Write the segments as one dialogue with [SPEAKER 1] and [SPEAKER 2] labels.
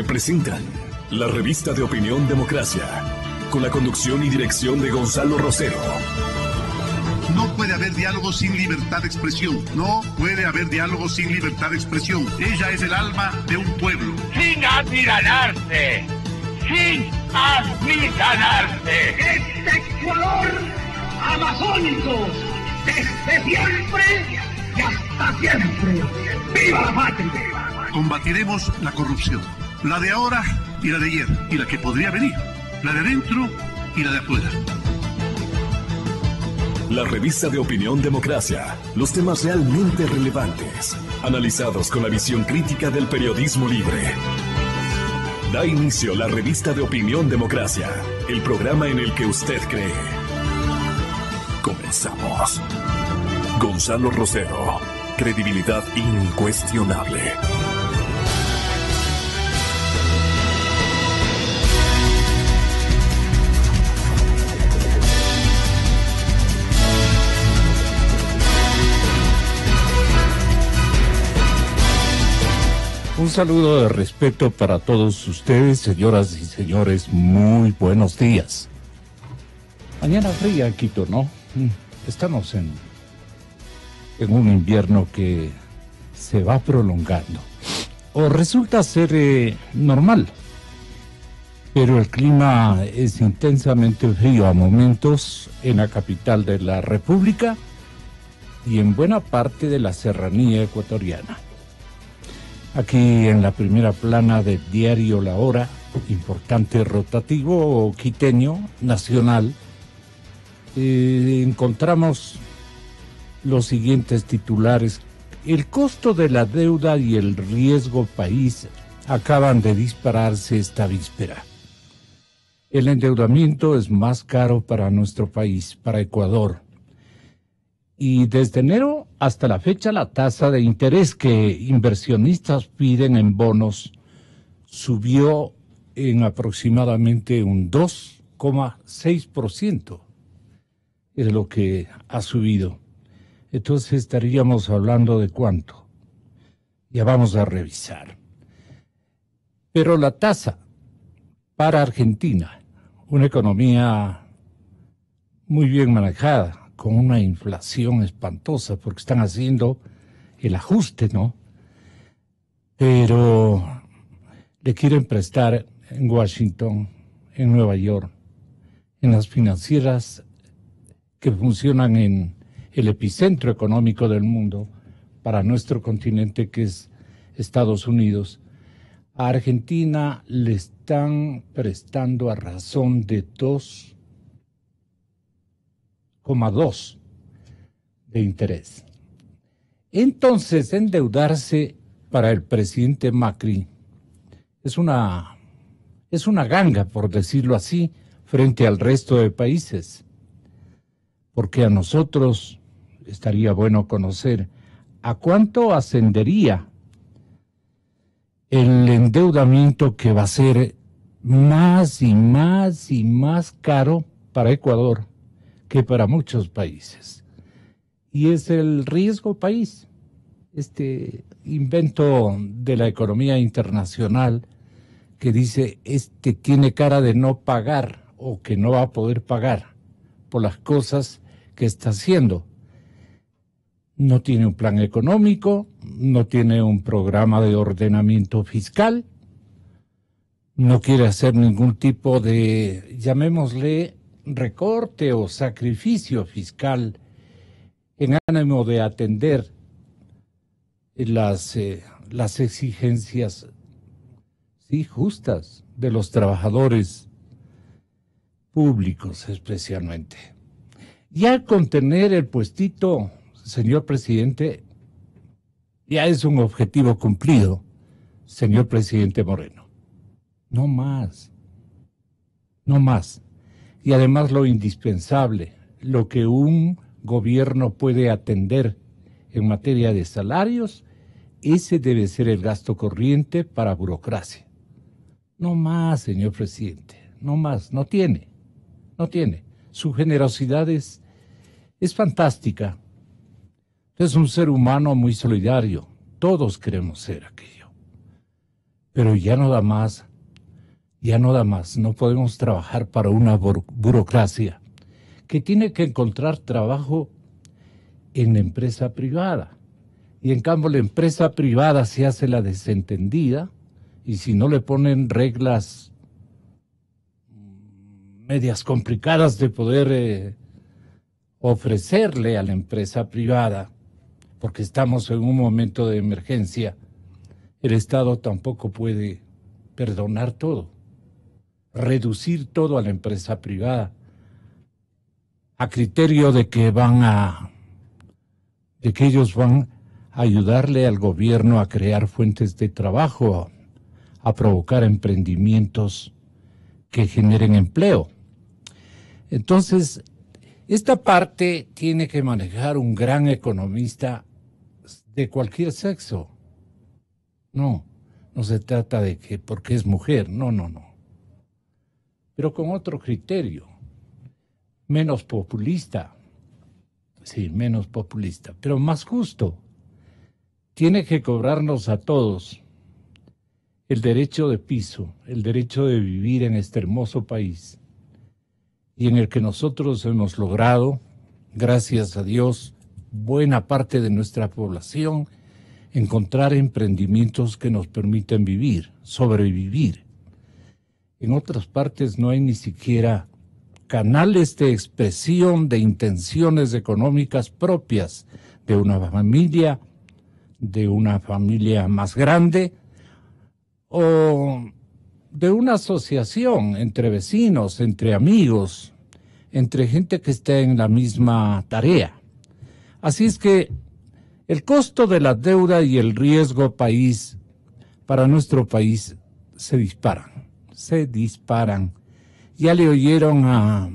[SPEAKER 1] FM presentan la revista de opinión Democracia, con la conducción y dirección de Gonzalo Rosero.
[SPEAKER 2] No puede haber diálogo sin libertad de expresión. No puede haber diálogo sin libertad de expresión. Ella es el alma de un pueblo.
[SPEAKER 3] Sin amilanarse. Sin amilanarse.
[SPEAKER 4] Este Ecuador amazónico, desde siempre y hasta siempre. ¡Viva la patria!
[SPEAKER 2] Combatiremos la corrupción. La de ahora y la de ayer. Y la que podría venir. La de adentro y la de afuera.
[SPEAKER 1] La revista de opinión Democracia. Los temas realmente relevantes, analizados con la visión crítica del periodismo libre. Da inicio la revista de opinión Democracia, el programa en el que usted cree. Comenzamos. Gonzalo Rosero, credibilidad incuestionable.
[SPEAKER 5] Un saludo de respeto para todos ustedes, señoras y señores, muy buenos días. Mañana fría en Quito, ¿no? Estamos en un invierno que se va prolongando, o resulta ser normal, pero el clima es intensamente frío a momentos en la capital de la República y en buena parte de la serranía ecuatoriana. Aquí en la primera plana del diario La Hora, importante rotativo quiteño, nacional, encontramos los siguientes titulares. El costo de la deuda y el riesgo país acaban de dispararse esta víspera. El endeudamiento es más caro para nuestro país, para Ecuador. Y desde enero hasta la fecha la tasa de interés que inversionistas piden en bonos subió en aproximadamente un 2,6%. Es lo que ha subido. Entonces estaríamos hablando de cuánto. Ya vamos a revisar. Pero la tasa para Argentina, una economía muy bien manejada, con una inflación espantosa, porque están haciendo el ajuste, ¿no? Pero le quieren prestar en Washington, en Nueva York, en las financieras que funcionan en el epicentro económico del mundo para nuestro continente, que es Estados Unidos. A Argentina le están prestando a razón de 2,2 de interés. Entonces, endeudarse para el presidente Macri es una ganga, por decirlo así, frente al resto de países. Porque a nosotros estaría bueno conocer a cuánto ascendería el endeudamiento que va a ser más y más y más caro para Ecuador que para muchos países. Y es el riesgo país, este invento de la economía internacional que dice, tiene cara de no pagar o que no va a poder pagar por las cosas que está haciendo. No tiene un plan económico, no tiene un programa de ordenamiento fiscal, no quiere hacer ningún tipo de, llamémosle, recorte o sacrificio fiscal en ánimo de atender las exigencias justas de los trabajadores públicos especialmente. Ya con tener el puestito, señor presidente, ya es un objetivo cumplido, señor presidente Moreno. No más. No más. Y además lo indispensable, lo que un gobierno puede atender en materia de salarios, ese debe ser el gasto corriente para burocracia. No más, señor presidente, no más, no tiene. Su generosidad es fantástica. Es un ser humano muy solidario, todos queremos ser aquello. Pero ya no da más, no podemos trabajar para una burocracia que tiene que encontrar trabajo en la empresa privada. Y en cambio la empresa privada se hace la desentendida, y si no le ponen reglas medias complicadas de poder ofrecerle a la empresa privada, porque estamos en un momento de emergencia, el Estado tampoco puede perdonar todo, reducir todo a la empresa privada, a criterio de que ellos van a ayudarle al gobierno a crear fuentes de trabajo, a provocar emprendimientos que generen empleo. Entonces, esta parte tiene que manejar un gran economista de cualquier sexo. No se trata de que porque es mujer, no. Pero con otro criterio, menos populista, pero más justo. Tiene que cobrarnos a todos el derecho de piso, el derecho de vivir en este hermoso país, y en el que nosotros hemos logrado, gracias a Dios, buena parte de nuestra población, encontrar emprendimientos que nos permiten vivir, sobrevivir. En otras partes no hay ni siquiera canales de expresión de intenciones económicas propias de una familia más grande, o de una asociación entre vecinos, entre amigos, entre gente que esté en la misma tarea. Así es que el costo de la deuda y el riesgo para nuestro país se disparan. Ya le oyeron a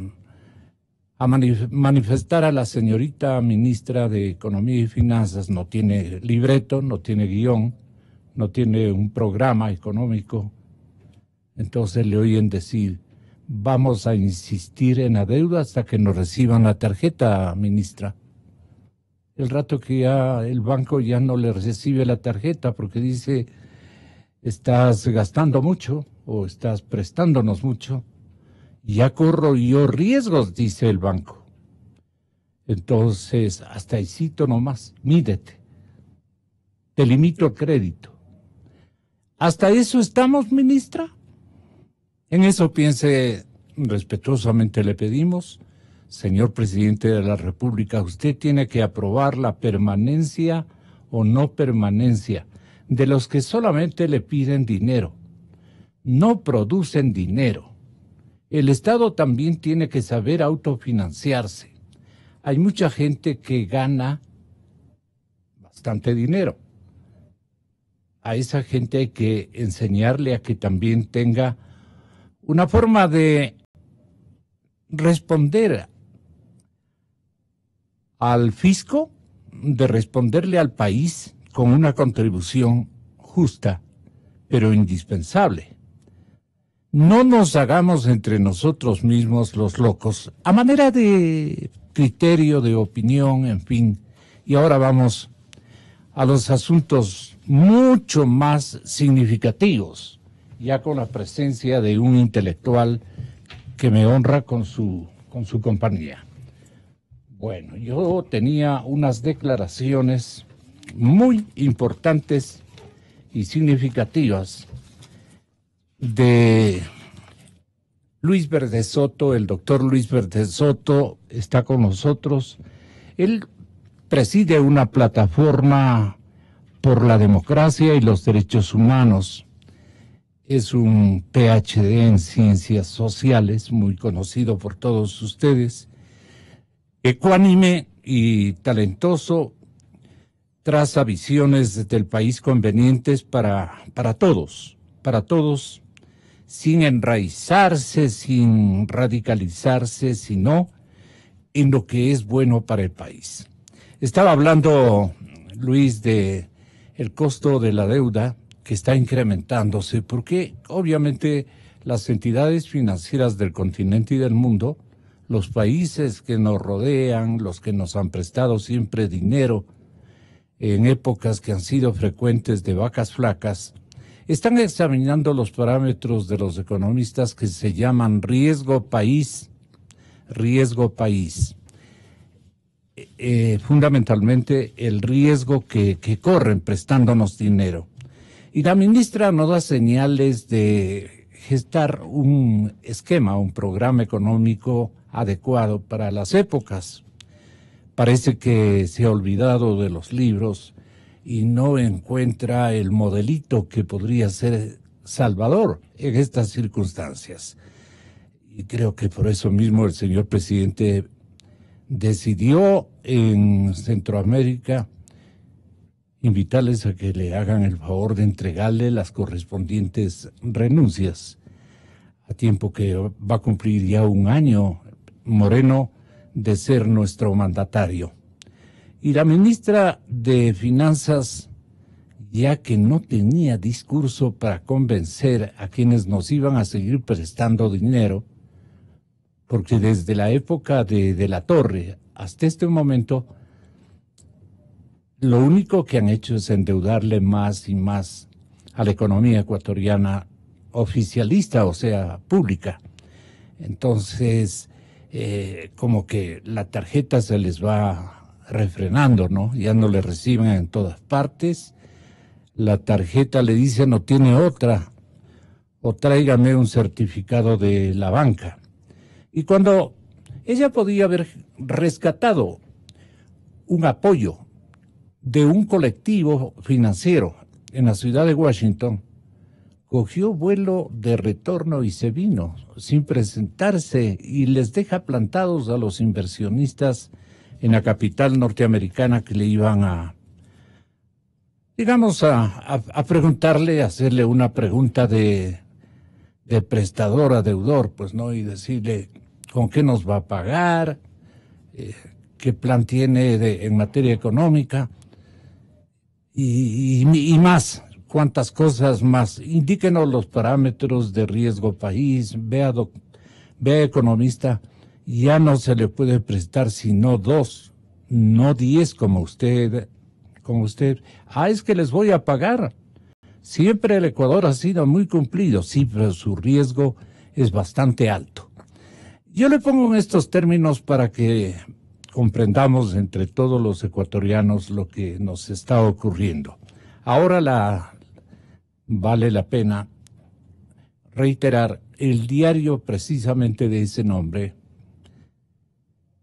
[SPEAKER 5] manifestar a la señorita ministra de Economía y Finanzas, no tiene libreto, no tiene guión, no tiene un programa económico. Entonces le oyen decir, vamos a insistir en la deuda hasta que nos reciban la tarjeta, ministra. El rato que ya el banco ya no le recibe la tarjeta porque dice, estás gastando mucho o estás prestándonos mucho, ya corro yo riesgos, dice el banco. Entonces, hasta ahí cito nomás, mídete, te limito el crédito. ¿Hasta eso estamos, ministra? En eso piense, respetuosamente le pedimos, señor presidente de la República, usted tiene que aprobar la permanencia o no permanencia de los que solamente le piden dinero, no producen dinero. El Estado también tiene que saber autofinanciarse. Hay mucha gente que gana bastante dinero. A esa gente hay que enseñarle a que también tenga una forma de responder al fisco, de responderle al país con una contribución justa, pero indispensable. No nos hagamos entre nosotros mismos los locos, a manera de criterio, de opinión, en fin. Y ahora vamos a los asuntos mucho más significativos, ya con la presencia de un intelectual que me honra con su compañía. Bueno, yo tenía unas declaraciones muy importantes y significativas de Luis Verde Soto. El doctor Luis Verde Soto está con nosotros. Él preside una plataforma por la democracia y los derechos humanos. Es un PhD en ciencias sociales, muy conocido por todos ustedes. Ecuánime y talentoso, traza visiones del país convenientes para todos, sin enraizarse, sin radicalizarse, sino en lo que es bueno para el país. Estaba hablando, Luis, de el costo de la deuda que está incrementándose, porque obviamente las entidades financieras del continente y del mundo, los países que nos rodean, los que nos han prestado siempre dinero en épocas que han sido frecuentes de vacas flacas, están examinando los parámetros de los economistas que se llaman riesgo país, fundamentalmente el riesgo que corren prestándonos dinero. Y la ministra no da señales de gestar un esquema, un programa económico adecuado para las épocas. Parece que se ha olvidado de los libros y no encuentra el modelito que podría ser salvador en estas circunstancias. Y creo que por eso mismo el señor presidente decidió en Centroamérica invitarles a que le hagan el favor de entregarle las correspondientes renuncias, a tiempo que va a cumplir ya un año Moreno de ser nuestro mandatario. Y la ministra de Finanzas, ya que no tenía discurso para convencer a quienes nos iban a seguir prestando dinero, porque desde la época de la Torre hasta este momento, lo único que han hecho es endeudarle más y más a la economía ecuatoriana oficialista, o sea, pública. Entonces, como que la tarjeta se les va refrenando, ¿no? Ya no le reciben en todas partes. La tarjeta le dice no tiene otra, o tráigame un certificado de la banca. Y cuando ella podía haber rescatado un apoyo de un colectivo financiero en la ciudad de Washington, cogió vuelo de retorno y se vino sin presentarse y les deja plantados a los inversionistas en la capital norteamericana que le iban a, digamos, a preguntarle, a hacerle una pregunta de prestador a deudor, pues, ¿no? Y decirle con qué nos va a pagar, qué plan tiene en materia económica y más, cuántas cosas más. Indíquenos los parámetros de riesgo país, vea economista, ya no se le puede prestar sino 2, no 10 como usted. Es que les voy a pagar. Siempre el Ecuador ha sido muy cumplido, sí, pero su riesgo es bastante alto. Yo le pongo en estos términos para que comprendamos entre todos los ecuatorianos lo que nos está ocurriendo. Ahora vale la pena reiterar el diario precisamente de ese nombre,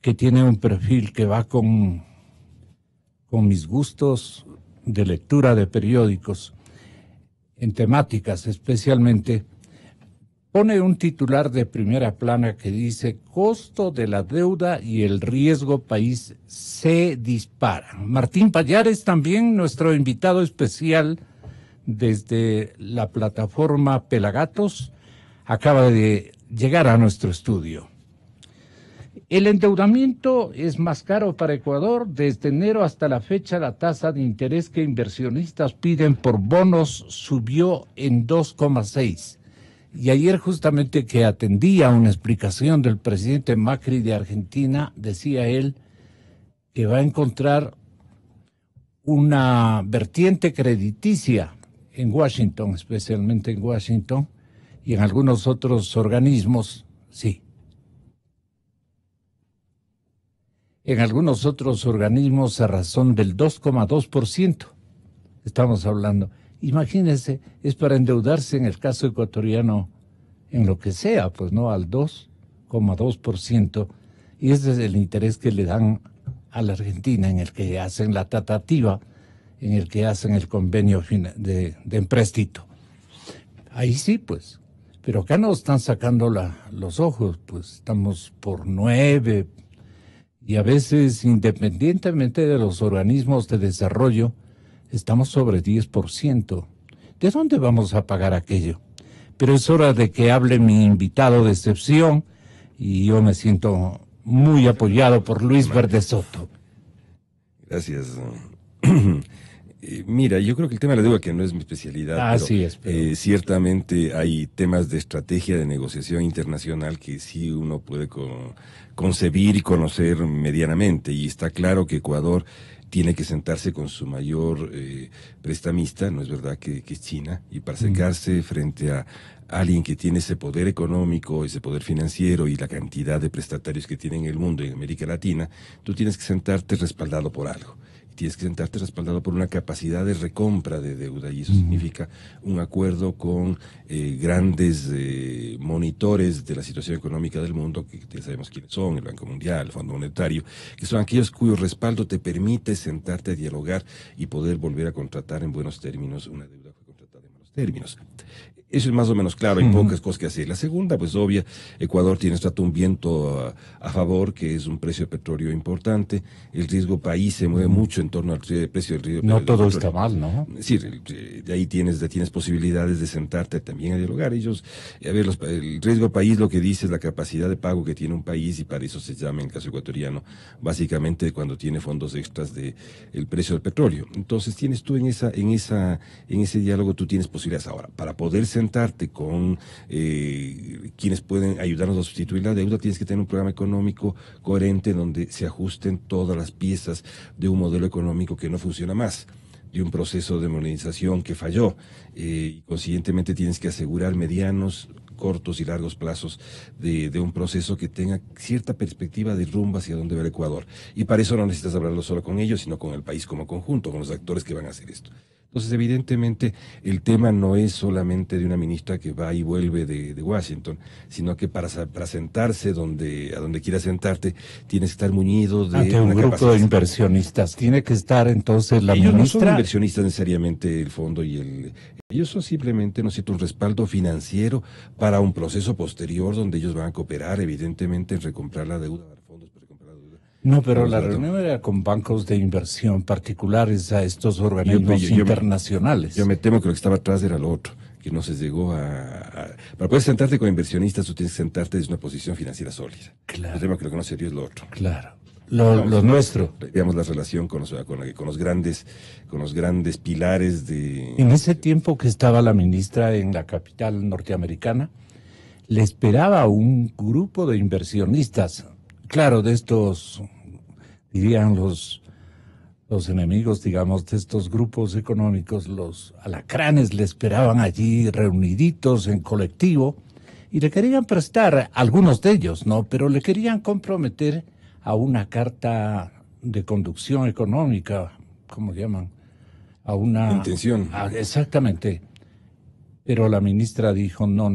[SPEAKER 5] que tiene un perfil que va con mis gustos de lectura de periódicos, en temáticas especialmente, pone un titular de primera plana que dice: costo de la deuda y el riesgo país se disparan. Martín Pallares, también nuestro invitado especial desde la plataforma Pelagatos, acaba de llegar a nuestro estudio. El endeudamiento es más caro para Ecuador. Desde enero hasta la fecha, la tasa de interés que inversionistas piden por bonos subió en 2,6. Y ayer, justamente que atendía una explicación del presidente Macri de Argentina, decía él que va a encontrar una vertiente crediticia en Washington, especialmente en Washington, y en algunos otros organismos, sí. En algunos otros organismos a razón del 2,2%. Estamos hablando. Imagínense, es para endeudarse en el caso ecuatoriano en lo que sea, pues no, al 2,2%. Y ese es el interés que le dan a la Argentina, en el que hacen la tratativa, en el que hacen el convenio de empréstito. Ahí sí, pues. Pero acá nos están sacando los ojos, pues estamos por 9%. Y a veces, independientemente de los organismos de desarrollo, estamos sobre 10%. ¿De dónde vamos a pagar aquello? Pero es hora de que hable mi invitado de excepción, y yo me siento muy apoyado por Luis Verde Soto.
[SPEAKER 6] Gracias. Mira, yo creo que el tema de la deuda, que no es mi especialidad, pero,
[SPEAKER 5] Así es, pero
[SPEAKER 6] ciertamente hay temas de estrategia de negociación internacional que sí uno puede concebir y conocer medianamente, y está claro que Ecuador tiene que sentarse con su mayor prestamista, no es verdad que es China, y para acercarse frente a alguien que tiene ese poder económico, ese poder financiero y la cantidad de prestatarios que tiene en el mundo, en América Latina, tú tienes que sentarte respaldado por algo. Tienes que sentarte respaldado por una capacidad de recompra de deuda, y eso significa un acuerdo con grandes monitores de la situación económica del mundo, que ya sabemos quiénes son: el Banco Mundial, el Fondo Monetario, que son aquellos cuyo respaldo te permite sentarte a dialogar y poder volver a contratar en buenos términos una deuda que fue contratada en buenos términos. Eso es más o menos claro, hay pocas cosas que hacer. La segunda, pues obvia, Ecuador tiene un viento a favor, que es un precio de petróleo importante. El riesgo país se mueve mucho en torno al precio del riesgo.
[SPEAKER 5] no todo está mal, ¿no?
[SPEAKER 6] Sí, de ahí tienes posibilidades de sentarte también a dialogar. Ellos, el riesgo país lo que dice es la capacidad de pago que tiene un país, y para eso se llama, en el caso ecuatoriano, básicamente cuando tiene fondos extras de el precio del petróleo. Entonces tienes tú en ese diálogo, tú tienes posibilidades. Ahora, para poder sentarte con quienes pueden ayudarnos a sustituir la deuda, tienes que tener un programa económico coherente donde se ajusten todas las piezas de un modelo económico que no funciona más, de un proceso de modernización que falló, y consiguientemente tienes que asegurar medianos, cortos y largos plazos de un proceso que tenga cierta perspectiva de rumbo hacia dónde va el Ecuador. Y para eso no necesitas hablarlo solo con ellos, sino con el país como conjunto, con los actores que van a hacer esto. Entonces, evidentemente, el tema no es solamente de una ministra que va y vuelve de Washington, sino que para sentarse a donde quieras sentarte, tienes que estar muñido de
[SPEAKER 5] ante un
[SPEAKER 6] una
[SPEAKER 5] grupo de
[SPEAKER 6] capacidad.
[SPEAKER 5] inversionistas. Tiene que estar entonces la
[SPEAKER 6] Ellos no son
[SPEAKER 5] ministra.
[SPEAKER 6] inversionistas necesariamente, el fondo ellos son simplemente, ¿no es cierto?, un respaldo financiero para un proceso posterior donde ellos van a cooperar, evidentemente, en recomprar la deuda, dar fondos para recomprar la deuda.
[SPEAKER 5] No, pero la
[SPEAKER 6] Vamos a ver.
[SPEAKER 5] reunión era con bancos de inversión particulares a estos organismos internacionales.
[SPEAKER 6] Yo me temo que lo que estaba atrás era lo otro, que no se llegó para poder sentarte con inversionistas, tú tienes que sentarte desde una posición financiera sólida.
[SPEAKER 5] Claro.
[SPEAKER 6] Yo temo que lo que no se dio es lo otro.
[SPEAKER 5] Claro. Lo nuestro.
[SPEAKER 6] Veamos la relación con los grandes pilares de...
[SPEAKER 5] En ese tiempo que estaba la ministra en la capital norteamericana, le esperaba un grupo de inversionistas. Claro, de estos, dirían los enemigos, digamos, de estos grupos económicos, los alacranes, le esperaban allí reuniditos en colectivo y le querían prestar, algunos de ellos, ¿no? Pero le querían comprometer a una carta de conducción económica, ¿cómo llaman? A una...
[SPEAKER 6] Intención.
[SPEAKER 5] Exactamente. Pero la ministra dijo: no,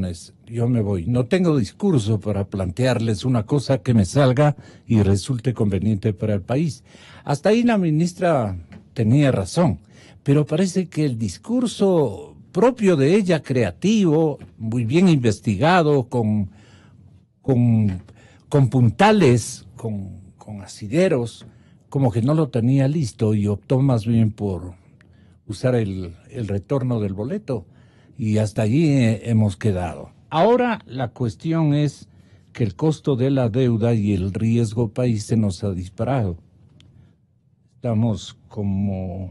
[SPEAKER 5] yo me voy. No tengo discurso para plantearles una cosa que me salga y resulte conveniente para el país. Hasta ahí la ministra tenía razón, pero parece que el discurso propio de ella, creativo, muy bien investigado, con puntales, con asideros, como que no lo tenía listo y optó más bien por usar el retorno del boleto. Y hasta allí hemos quedado. Ahora la cuestión es que el costo de la deuda y el riesgo país se nos ha disparado. Estamos como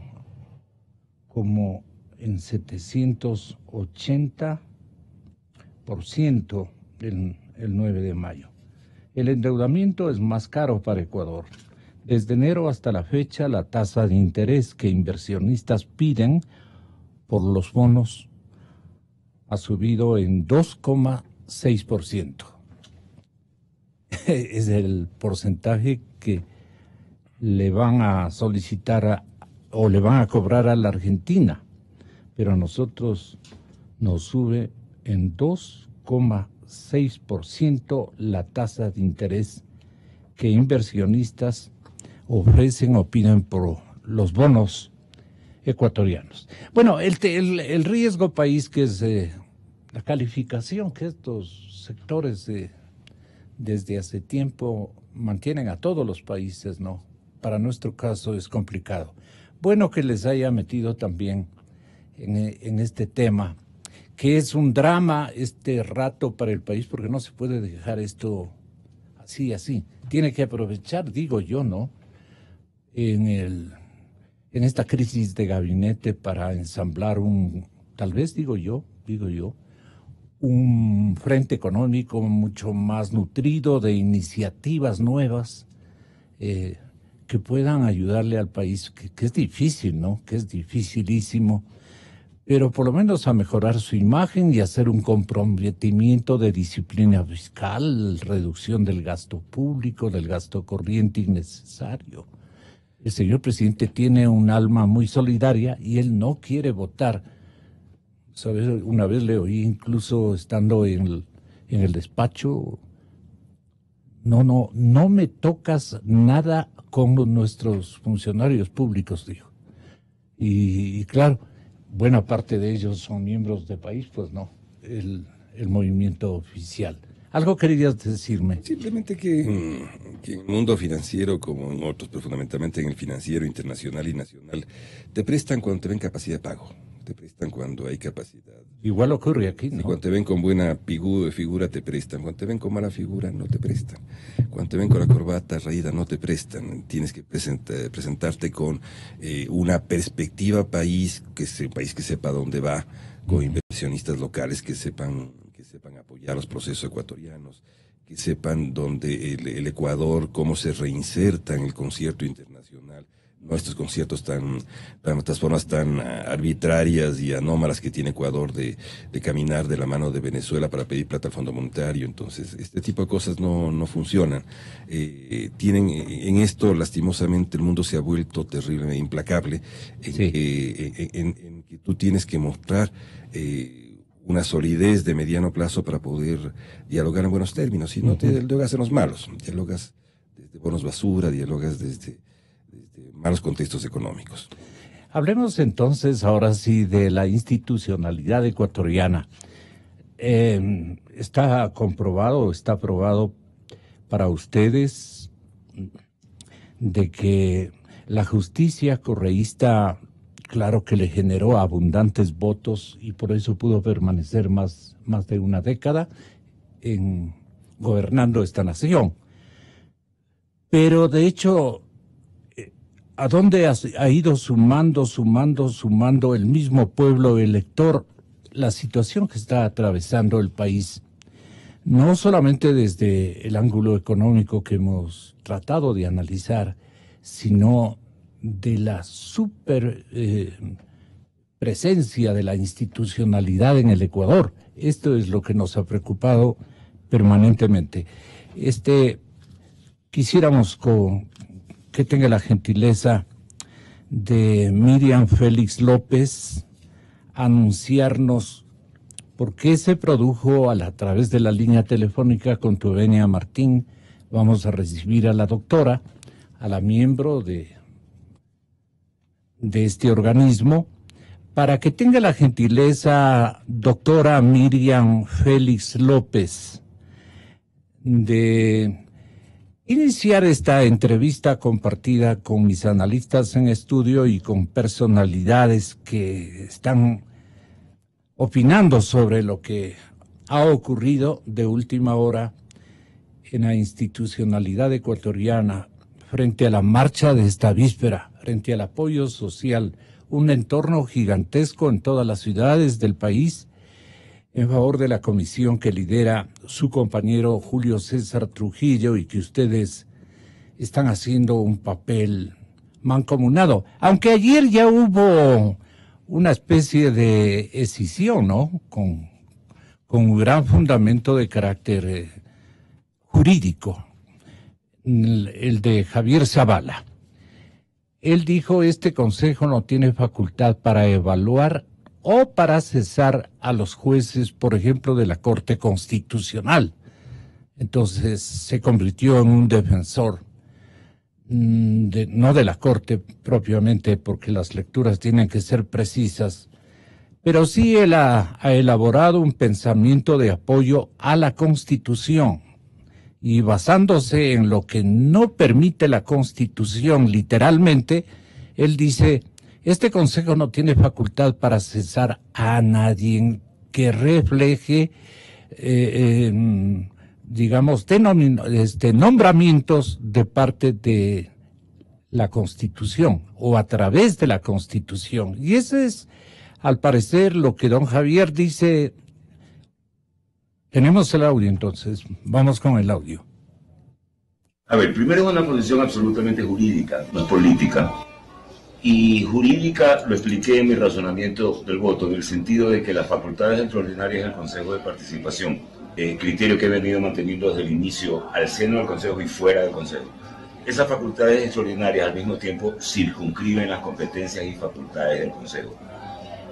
[SPEAKER 5] en 780% el 9 de mayo. El endeudamiento es más caro para Ecuador. Desde enero hasta la fecha, la tasa de interés que inversionistas piden por los bonos ha subido en 2,6%. Es el porcentaje que le van a solicitar o le van a cobrar a la Argentina, pero a nosotros nos sube en 2,6% la tasa de interés que inversionistas ofrecen o piden por los bonos ecuatorianos. Bueno, el riesgo país, que es la calificación que estos sectores desde hace tiempo mantienen a todos los países, ¿no? Para nuestro caso es complicado. Bueno que les haya metido también en este tema, que es un drama este rato para el país, porque no se puede dejar esto así. Tiene que aprovechar, digo yo, ¿no? En en esta crisis de gabinete para ensamblar tal vez digo yo, un frente económico mucho más nutrido de iniciativas nuevas que puedan ayudarle al país, que es difícil, ¿no? Que es dificilísimo, pero por lo menos a mejorar su imagen y hacer un comprometimiento de disciplina fiscal, reducción del gasto público, del gasto corriente innecesario. El señor presidente tiene un alma muy solidaria y él no quiere votar. ¿Sabes? Una vez le oí incluso estando en el despacho, no me tocas nada con nuestros funcionarios públicos, dijo. Y claro, buena parte de ellos son miembros del país, pues no, el movimiento oficial. ¿Algo querías decirme?
[SPEAKER 6] Simplemente que en el mundo financiero, como en otros, pero fundamentalmente en el financiero internacional y nacional, te prestan cuando te ven capacidad de pago, te prestan cuando hay capacidad.
[SPEAKER 5] Igual ocurre aquí, ¿no?
[SPEAKER 6] Y cuando te ven con buena figura te prestan, cuando te ven con mala figura no te prestan, cuando te ven con la corbata raída no te prestan, tienes que presentarte con una perspectiva país que sepa dónde va, con inversionistas locales que sepan apoyar los procesos ecuatorianos, que sepan dónde el Ecuador, cómo se reinserta en el concierto internacional, no estos conciertos estas formas tan arbitrarias y anómalas que tiene Ecuador de caminar de la mano de Venezuela para pedir plata al Fondo Monetario. Entonces, este tipo de cosas no funcionan. En esto, lastimosamente, el mundo se ha vuelto terriblemente implacable, en que tú tienes que mostrar una solidez de mediano plazo para poder dialogar en buenos términos. Si no te dialogas en los malos, dialogas desde bonos basura, dialogas desde malos contextos económicos.
[SPEAKER 5] Hablemos entonces ahora sí de la institucionalidad ecuatoriana. Está aprobado para ustedes de que la justicia correísta, claro que le generó abundantes votos y por eso pudo permanecer más de una década gobernando esta nación. Pero de hecho, ¿a dónde ha ido sumando el mismo pueblo elector la situación que está atravesando el país? No solamente desde el ángulo económico que hemos tratado de analizar, sino de la presencia de la institucionalidad en el Ecuador. Esto es lo que nos ha preocupado permanentemente. Quisiéramos que tenga la gentileza de Miriam Félix López anunciarnos por qué se produjo a través de la línea telefónica con Tuvenia Martín. Vamos a recibir a la doctora, a la miembro de este organismo, para que tenga la gentileza, doctora Miriam Félix López, de iniciar esta entrevista compartida con mis analistas en estudio y con personalidades que están opinando sobre lo que ha ocurrido de última hora en la institucionalidad ecuatoriana frente a la marcha de esta víspera, frente al apoyo social, un entorno gigantesco en todas las ciudades del país en favor de la comisión que lidera su compañero Julio César Trujillo y que ustedes están haciendo un papel mancomunado. Aunque ayer ya hubo una especie de escisión, ¿no? Con un gran fundamento de carácter jurídico, el de Javier Zavala. Él dijo, este consejo no tiene facultad para evaluar o para cesar a los jueces, por ejemplo, de la Corte Constitucional. Entonces se convirtió en un defensor, no de la Corte propiamente, porque las lecturas tienen que ser precisas, pero sí él ha elaborado un pensamiento de apoyo a la Constitución y basándose en lo que no permite la Constitución literalmente, él dice, este Consejo no tiene facultad para cesar a nadie que refleje, digamos, nombramientos de parte de la Constitución o a través de la Constitución. Y ese es, al parecer, lo que don Javier dice. Tenemos el audio, entonces. Vamos con el audio.
[SPEAKER 7] A ver, primero es una posición absolutamente jurídica, no es política. Y jurídica lo expliqué en mi razonamiento del voto, en el sentido de que las facultades extraordinarias del Consejo de Participación, criterio que he venido manteniendo desde el inicio al seno del Consejo y fuera del Consejo, esas facultades extraordinarias al mismo tiempo circunscriben las competencias y facultades del Consejo.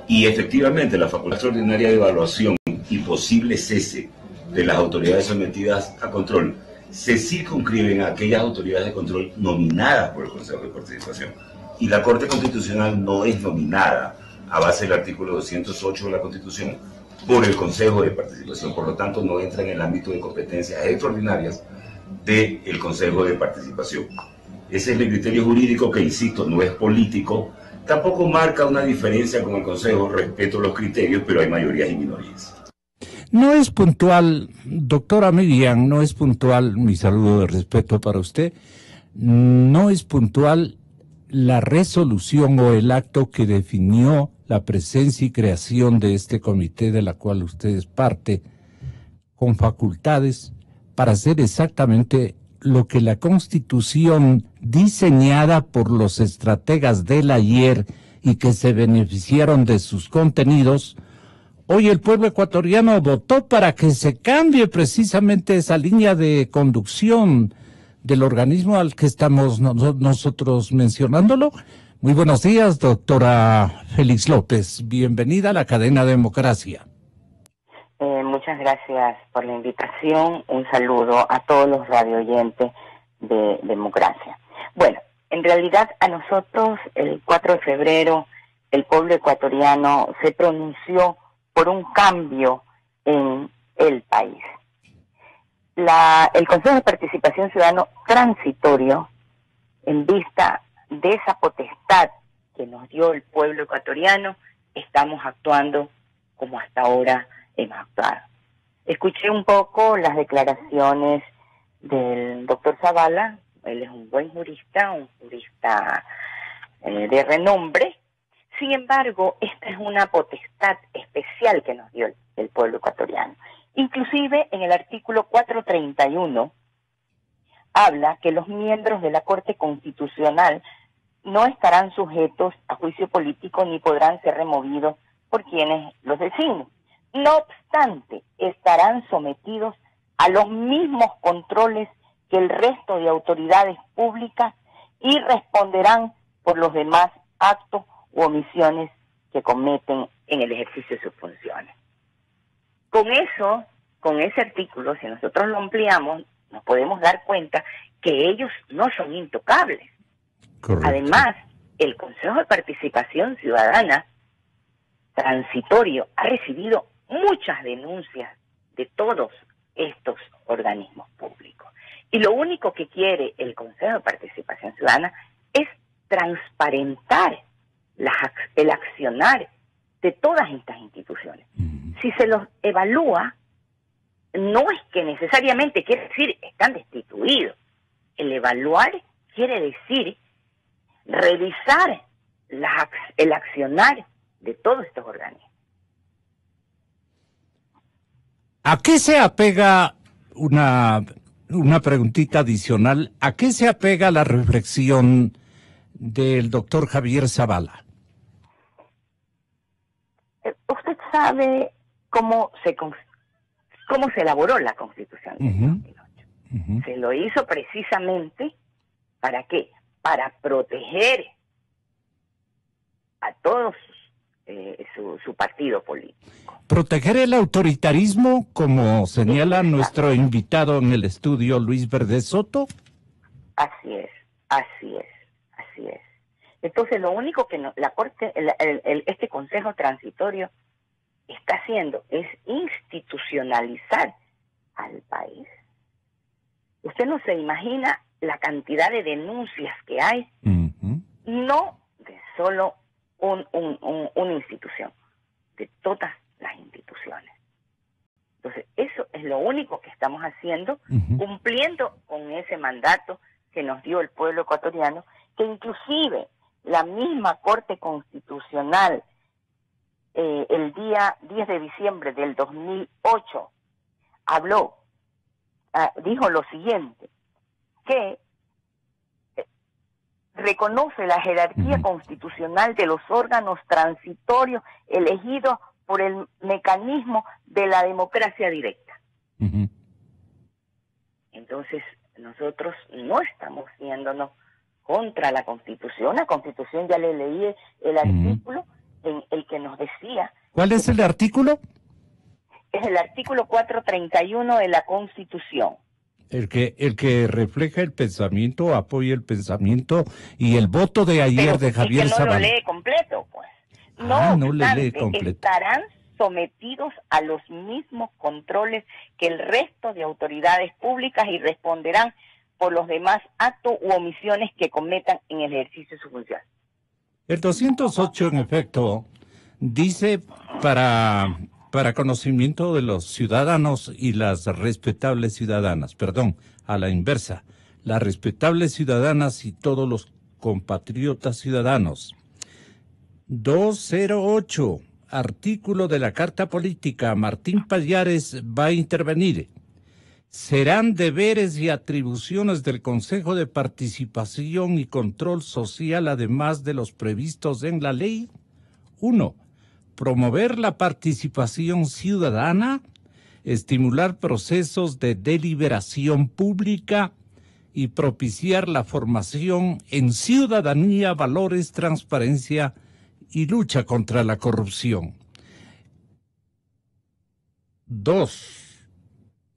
[SPEAKER 7] Y efectivamente la facultad extraordinaria de evaluación y posible cese de las autoridades sometidas a control se circunscriben a aquellas autoridades de control nominadas por el Consejo de Participación. Y la Corte Constitucional no es nominada a base del artículo 208 de la Constitución por el Consejo de Participación. Por lo tanto, no entra en el ámbito de competencias extraordinarias del Consejo de Participación. Ese es el criterio jurídico que, insisto, no es político. Tampoco marca una diferencia con el Consejo respecto a los criterios, pero hay mayorías y minorías.
[SPEAKER 5] No es puntual, doctora Miriam, no es puntual, mi saludo de respeto para usted, no es puntual la resolución o el acto que definió la presencia y creación de este comité de la cual usted es parte, con facultades para hacer exactamente lo que la Constitución diseñada por los estrategas del ayer y que se beneficiaron de sus contenidos. Hoy el pueblo ecuatoriano votó para que se cambie precisamente esa línea de conducción del organismo al que estamos nosotros mencionándolo. Muy buenos días, doctora Félix López. Bienvenida a la cadena Democracia.
[SPEAKER 8] Muchas gracias por la invitación. Un saludo a todos los radioyentes de Democracia. Bueno, en realidad a nosotros el 4 de febrero el pueblo ecuatoriano se pronunció por un cambio en el país. El Consejo de Participación Ciudadana transitorio, en vista de esa potestad que nos dio el pueblo ecuatoriano, estamos actuando como hasta ahora hemos actuado. Escuché un poco las declaraciones del doctor Zavala. Él es un buen jurista, un jurista de renombre. Sin embargo, esta es una potestad especial que nos dio el pueblo ecuatoriano. Inclusive en el artículo 431 habla que los miembros de la Corte Constitucional no estarán sujetos a juicio político ni podrán ser removidos por quienes los designen. No obstante, estarán sometidos a los mismos controles que el resto de autoridades públicas y responderán por los demás actos u omisiones que cometen en el ejercicio de sus funciones. Con eso, con ese artículo, si nosotros lo ampliamos, nos podemos dar cuenta que ellos no son intocables.
[SPEAKER 5] Correcto.
[SPEAKER 8] Además, el Consejo de Participación Ciudadana transitorio ha recibido muchas denuncias de todos estos organismos públicos. Y lo único que quiere el Consejo de Participación Ciudadana es transparentar el accionar de todas estas instituciones. Si se los evalúa, no es que necesariamente quiere decir están destituidos. El evaluar quiere decir revisar el accionar de todos estos organismos.
[SPEAKER 5] ¿A qué se apega una preguntita adicional? ¿A qué se apega la reflexión del doctor Javier Zavala?
[SPEAKER 8] Usted sabe cómo se elaboró la Constitución del 2008. Se lo hizo precisamente, ¿para qué? Para proteger a todos su partido político.
[SPEAKER 5] Proteger el autoritarismo, como señala nuestro invitado en el estudio, Luis Verdes Soto.
[SPEAKER 8] Así es. Entonces, lo único que la Corte, este Consejo Transitorio está haciendo es institucionalizar al país. Usted no se imagina la cantidad de denuncias que hay, no de solo una institución, de todas las instituciones. Entonces, eso es lo único que estamos haciendo, cumpliendo con ese mandato que nos dio el pueblo ecuatoriano que inclusive la misma Corte Constitucional el día 10 de diciembre del 2008 dijo lo siguiente, que reconoce la jerarquía constitucional de los órganos transitorios elegidos por el mecanismo de la democracia directa. Entonces, nosotros no estamos yéndonos contra la Constitución. La Constitución, ya le leí el artículo en el que nos decía...
[SPEAKER 5] ¿Cuál es el artículo?
[SPEAKER 8] Es el artículo 431 de la Constitución.
[SPEAKER 5] El que refleja el pensamiento, apoya el pensamiento y el voto de ayer de Javier Zavala.
[SPEAKER 8] No lo lee completo, pues.
[SPEAKER 5] No le lee completo.
[SPEAKER 8] Estarán sometidos a los mismos controles que el resto de autoridades públicas y responderán por los demás actos u omisiones que cometan en el ejercicio de su función.
[SPEAKER 5] El 208, en efecto, dice para conocimiento de los ciudadanos y las respetables ciudadanas, perdón, a la inversa, las respetables ciudadanas y todos los compatriotas ciudadanos. 208, artículo de la Carta Política, Martín Pallares va a intervenir. Serán deberes y atribuciones del Consejo de Participación y Control Social, además de los previstos en la ley. 1. Promover la participación ciudadana, estimular procesos de deliberación pública y propiciar la formación en ciudadanía, valores, transparencia y lucha contra la corrupción. 2.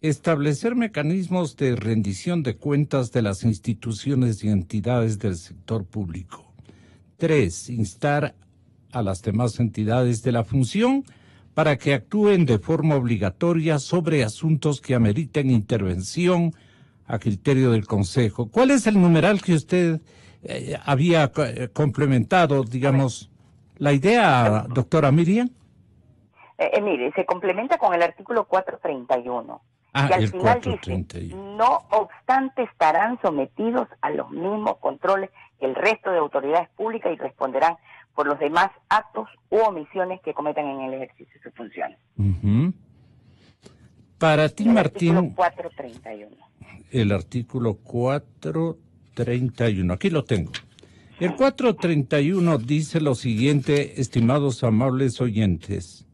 [SPEAKER 5] Establecer mecanismos de rendición de cuentas de las instituciones y entidades del sector público. 3. Instar a las demás entidades de la función para que actúen de forma obligatoria sobre asuntos que ameriten intervención a criterio del Consejo. ¿Cuál es el numeral que usted había complementado, digamos, la idea, doctora Miriam?
[SPEAKER 8] Mire, se complementa con el artículo 431. Que al
[SPEAKER 5] el
[SPEAKER 8] final
[SPEAKER 5] 431.
[SPEAKER 8] dice, no obstante estarán sometidos a los mismos controles que el resto de autoridades públicas y responderán por los demás actos u omisiones que cometan en el ejercicio de sus funciones.
[SPEAKER 5] Para ti, Martín...
[SPEAKER 8] Artículo 431.
[SPEAKER 5] El artículo 431, aquí lo tengo. El 431 dice lo siguiente, estimados amables oyentes.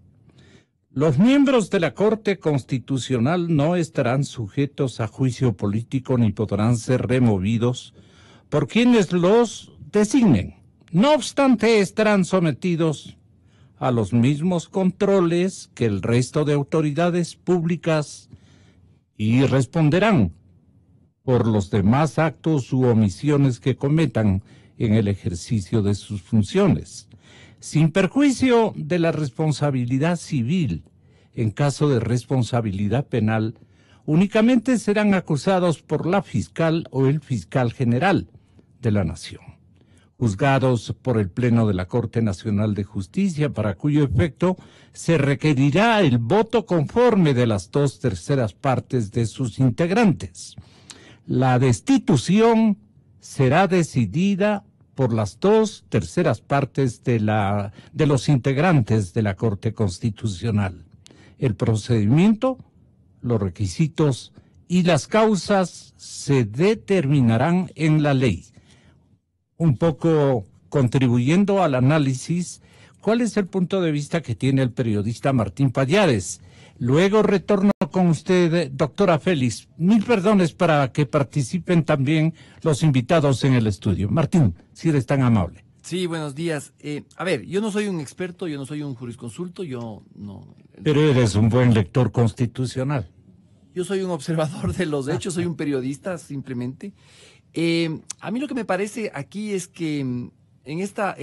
[SPEAKER 5] Los miembros de la Corte Constitucional no estarán sujetos a juicio político ni podrán ser removidos por quienes los designen. No obstante, estarán sometidos a los mismos controles que el resto de autoridades públicas y responderán por los demás actos u omisiones que cometan en el ejercicio de sus funciones, sin perjuicio de la responsabilidad civil. En caso de responsabilidad penal, únicamente serán acusados por la fiscal o el fiscal general de la Nación, juzgados por el Pleno de la Corte Nacional de Justicia, para cuyo efecto se requerirá el voto conforme de las 2/3 partes de sus integrantes. La destitución será decidida por las 2/3 partes de los integrantes de la Corte Constitucional. El procedimiento, los requisitos y las causas se determinarán en la ley. Un poco contribuyendo al análisis, ¿cuál es el punto de vista que tiene el periodista Martín Pallares? Luego retorno con usted, doctora Félix. Mil perdones para que participen también los invitados en el estudio. Martín, si eres tan amable.
[SPEAKER 9] Sí, buenos días. A ver, yo no soy un experto, yo no soy un jurisconsulto, yo no...
[SPEAKER 5] Pero eres un buen lector constitucional.
[SPEAKER 9] Yo soy un observador de los hechos, soy un periodista simplemente. A mí lo que me parece aquí es que en esta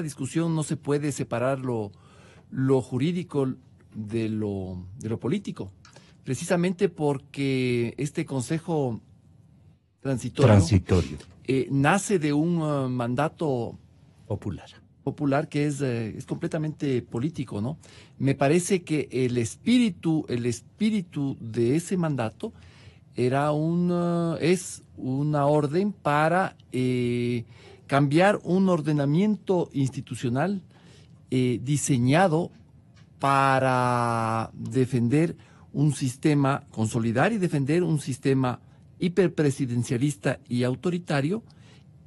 [SPEAKER 9] discusión no se puede separar lo jurídico de lo político, precisamente porque este Consejo transitorio. Nace de un mandato popular que es completamente político, ¿no? Me parece que el espíritu de ese mandato es una orden para cambiar un ordenamiento institucional diseñado para defender un sistema, consolidar y defender un sistema hiperpresidencialista y autoritario,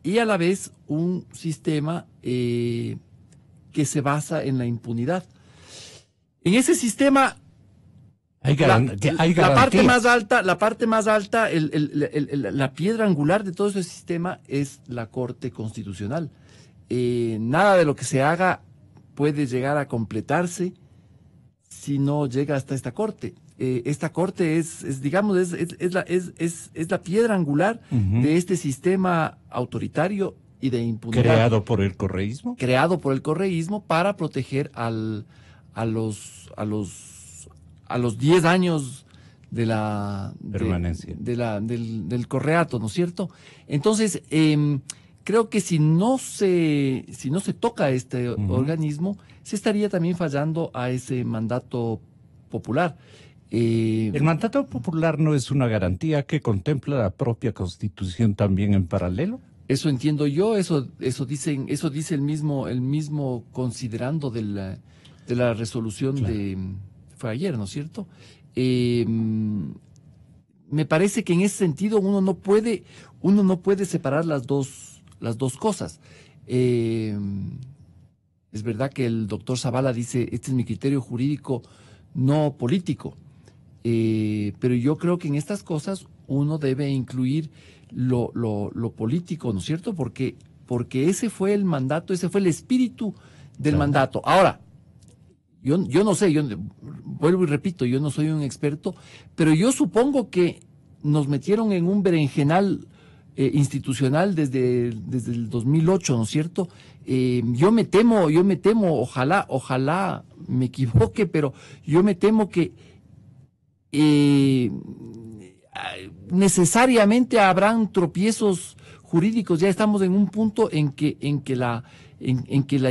[SPEAKER 9] y a la vez un sistema que se basa en la impunidad. En ese sistema, la parte más alta, la piedra angular de todo ese sistema es la Corte Constitucional. Nada de lo que se haga puede llegar a completarse si no llega hasta esta Corte. Esta Corte es la piedra angular de este sistema autoritario y de impunidad.
[SPEAKER 5] ¿Creado por el correísmo?
[SPEAKER 9] Creado por el correísmo para proteger a los 10 años de la
[SPEAKER 5] permanencia
[SPEAKER 9] del correato, ¿no es cierto? Entonces, creo que si no se toca este organismo, se estaría también fallando a ese mandato popular.
[SPEAKER 5] ¿El mandato popular no es una garantía que contempla la propia Constitución también en paralelo?
[SPEAKER 9] Eso entiendo yo, eso dice el mismo considerando de la resolución
[SPEAKER 5] claro.
[SPEAKER 9] Fue ayer, ¿no es cierto? Me parece que en ese sentido uno no puede separar las dos cosas. Es verdad que el doctor Zavala dice, este es mi criterio jurídico, no político. Pero yo creo que en estas cosas uno debe incluir lo político, ¿no es cierto? Porque ese fue el mandato, ese fue el espíritu del mandato. Ahora, yo no sé, yo vuelvo y repito, yo no soy un experto, pero yo supongo que nos metieron en un berenjenal institucional desde el 2008, ¿no es cierto? Yo me temo, ojalá me equivoque, pero yo me temo que necesariamente habrán tropiezos jurídicos. Ya estamos en un punto en que la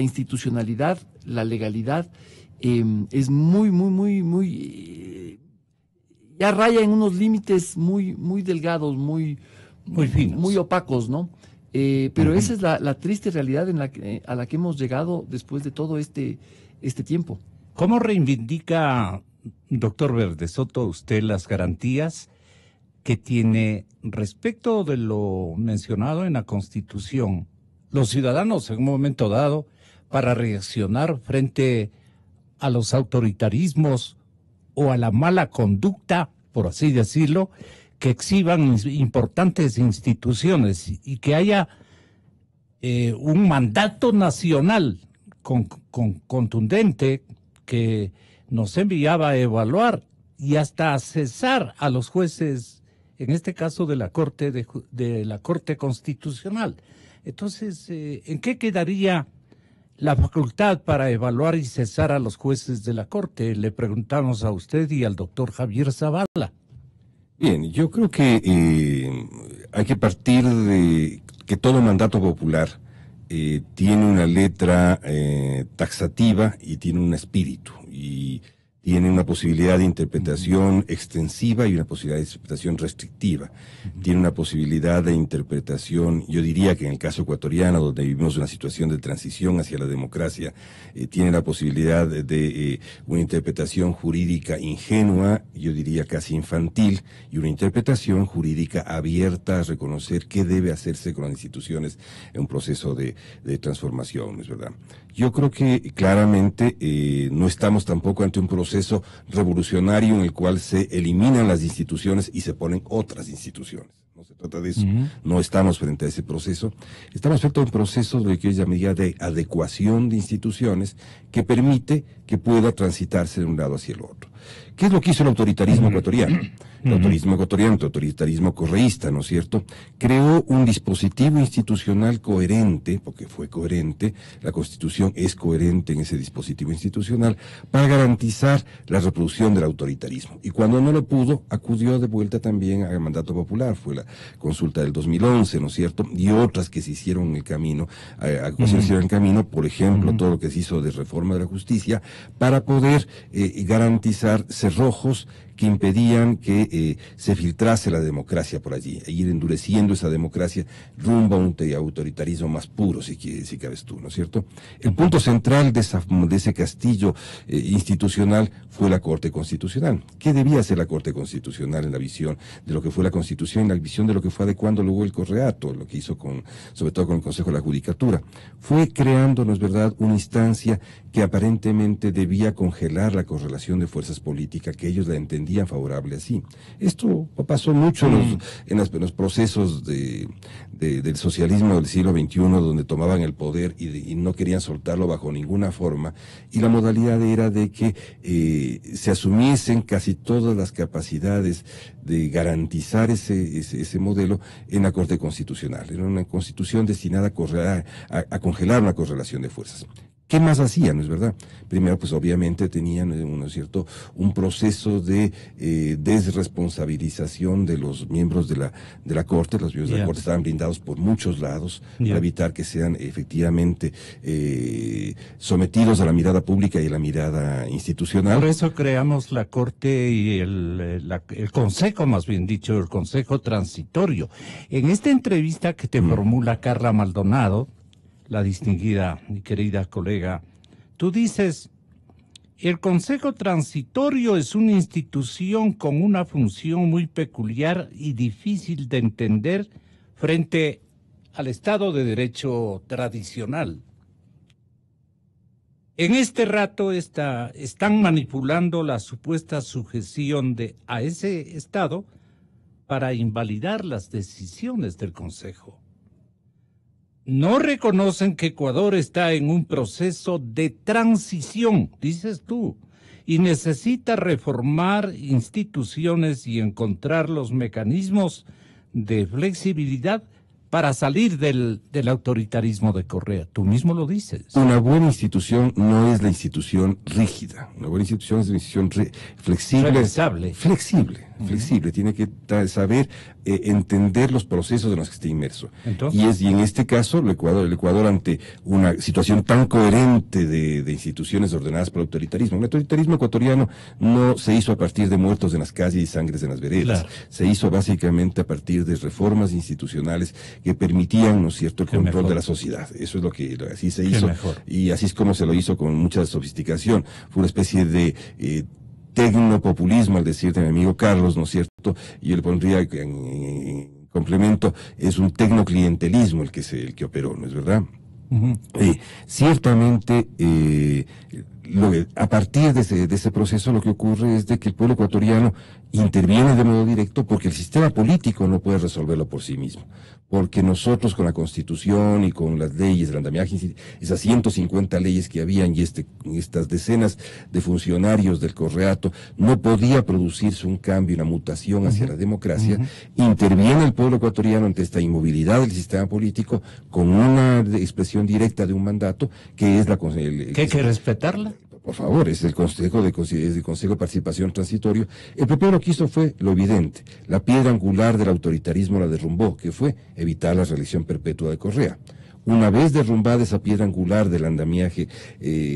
[SPEAKER 9] institucionalidad, la legalidad es muy ya raya en unos límites muy delgados, muy finos, muy opacos, ¿no? Pero esa es la triste realidad a la que hemos llegado después de todo este tiempo.
[SPEAKER 5] ¿Cómo reivindica, doctor Verdesoto, usted las garantías que tiene respecto de lo mencionado en la Constitución los ciudadanos en un momento dado para reaccionar frente a los autoritarismos o a la mala conducta, por así decirlo, que exhiban importantes instituciones y que haya un mandato nacional contundente que nos enviaba a evaluar y hasta a cesar a los jueces, en este caso de la Corte Constitucional? Entonces, ¿en qué quedaría la facultad para evaluar y cesar a los jueces de la Corte? Le preguntamos a usted y al doctor Javier Zavala.
[SPEAKER 6] Bien, yo creo que hay que partir de que todo mandato popular tiene una letra taxativa y tiene un espíritu, y tiene una posibilidad de interpretación extensiva y una posibilidad de interpretación restrictiva. Tiene una posibilidad de interpretación, yo diría que en el caso ecuatoriano, donde vivimos una situación de transición hacia la democracia, tiene la posibilidad de una interpretación jurídica ingenua, yo diría casi infantil, y una interpretación jurídica abierta a reconocer qué debe hacerse con las instituciones en un proceso de transformación, ¿es verdad? Yo creo que claramente no estamos tampoco ante un proceso revolucionario en el cual se eliminan las instituciones y se ponen otras instituciones. No se trata de eso. No estamos frente a ese proceso. Estamos frente a un proceso de que es la medida de adecuación de instituciones que permite que pueda transitarse de un lado hacia el otro. ¿Qué es lo que hizo el autoritarismo ecuatoriano? El autoritarismo correísta, ¿no es cierto? Creó un dispositivo institucional coherente, porque fue coherente, la Constitución es coherente en ese dispositivo institucional, para garantizar la reproducción del autoritarismo. Y cuando no lo pudo, acudió de vuelta también al mandato popular, fue la consulta del 2011, ¿no es cierto? Y otras que se hicieron en el camino, por ejemplo, todo lo que se hizo de reforma de la justicia, para poder garantizar cerrojos que impedían que se filtrase la democracia por allí, e ir endureciendo esa democracia rumbo a un autoritarismo más puro, si cabes tú, ¿no es cierto? El punto central de ese castillo institucional fue la Corte Constitucional. ¿Qué debía hacer la Corte Constitucional en la visión de lo que fue la Constitución, en la visión de lo que fue adecuando luego el Correato, lo que hizo sobre todo con el Consejo de la Judicatura? Fue creando, ¿no es verdad?, una instancia que aparentemente debía congelar la correlación de fuerzas políticas, que ellos la entendían favorable así. Esto pasó mucho en los procesos del socialismo del siglo XXI, donde tomaban el poder y no querían soltarlo bajo ninguna forma, y la modalidad era de que se asumiesen casi todas las capacidades de garantizar ese modelo en la Corte Constitucional. Era una constitución destinada a congelar una correlación de fuerzas. ¿Qué más hacían, no es verdad? Primero, pues obviamente tenían, ¿no es cierto?, un proceso de desresponsabilización de los miembros de la Corte. Los miembros de la Corte estaban blindados por muchos lados para evitar que sean efectivamente sometidos a la mirada pública y a la mirada institucional.
[SPEAKER 5] Por eso creamos la Corte y el Consejo, más bien dicho, el Consejo Transitorio. En esta entrevista que te formula Carla Maldonado, la distinguida y querida colega, tú dices, el Consejo Transitorio es una institución con una función muy peculiar y difícil de entender frente al Estado de Derecho tradicional. En este rato están manipulando la supuesta sujeción a ese Estado para invalidar las decisiones del Consejo. No reconocen que Ecuador está en un proceso de transición, dices tú, y necesita reformar instituciones y encontrar los mecanismos de flexibilidad para salir del autoritarismo de Correa. Tú mismo lo dices.
[SPEAKER 6] Una buena institución no es la institución rígida. Una buena institución es una institución flexible. Flexible. Tiene que saber entender los procesos en los que está inmerso. Entonces, y en este caso, el Ecuador ante una situación tan coherente de instituciones ordenadas por el autoritarismo. El autoritarismo ecuatoriano no se hizo a partir de muertos en las calles y sangres en las veredas. Claro. Se hizo básicamente a partir de reformas institucionales que permitían, ¿no es cierto?, el control de la sociedad. Eso es lo que así se hizo. Y así es como se lo hizo, con mucha sofisticación. Fue una especie de tecnopopulismo, al decir de mi amigo Carlos, ¿no es cierto? Y yo le pondría en complemento, es un tecnoclientelismo el que operó, ¿no es verdad? Ciertamente, a partir de ese proceso, lo que ocurre es de que el pueblo ecuatoriano interviene de modo directo, porque el sistema político no puede resolverlo por sí mismo, porque nosotros con la Constitución y con las leyes, el andamiaje, esas 150 leyes que habían y estas decenas de funcionarios del Correato, no podía producirse un cambio, una mutación hacia la democracia. Interviene el pueblo ecuatoriano ante esta inmovilidad del sistema político con una expresión directa de un mandato que es que hay que respetarla. Por favor, es el Consejo de Participación Transitorio. El PP lo que hizo fue lo evidente. La piedra angular del autoritarismo la derrumbó, que fue evitar la reelección perpetua de Correa. Una vez derrumbada esa piedra angular del andamiaje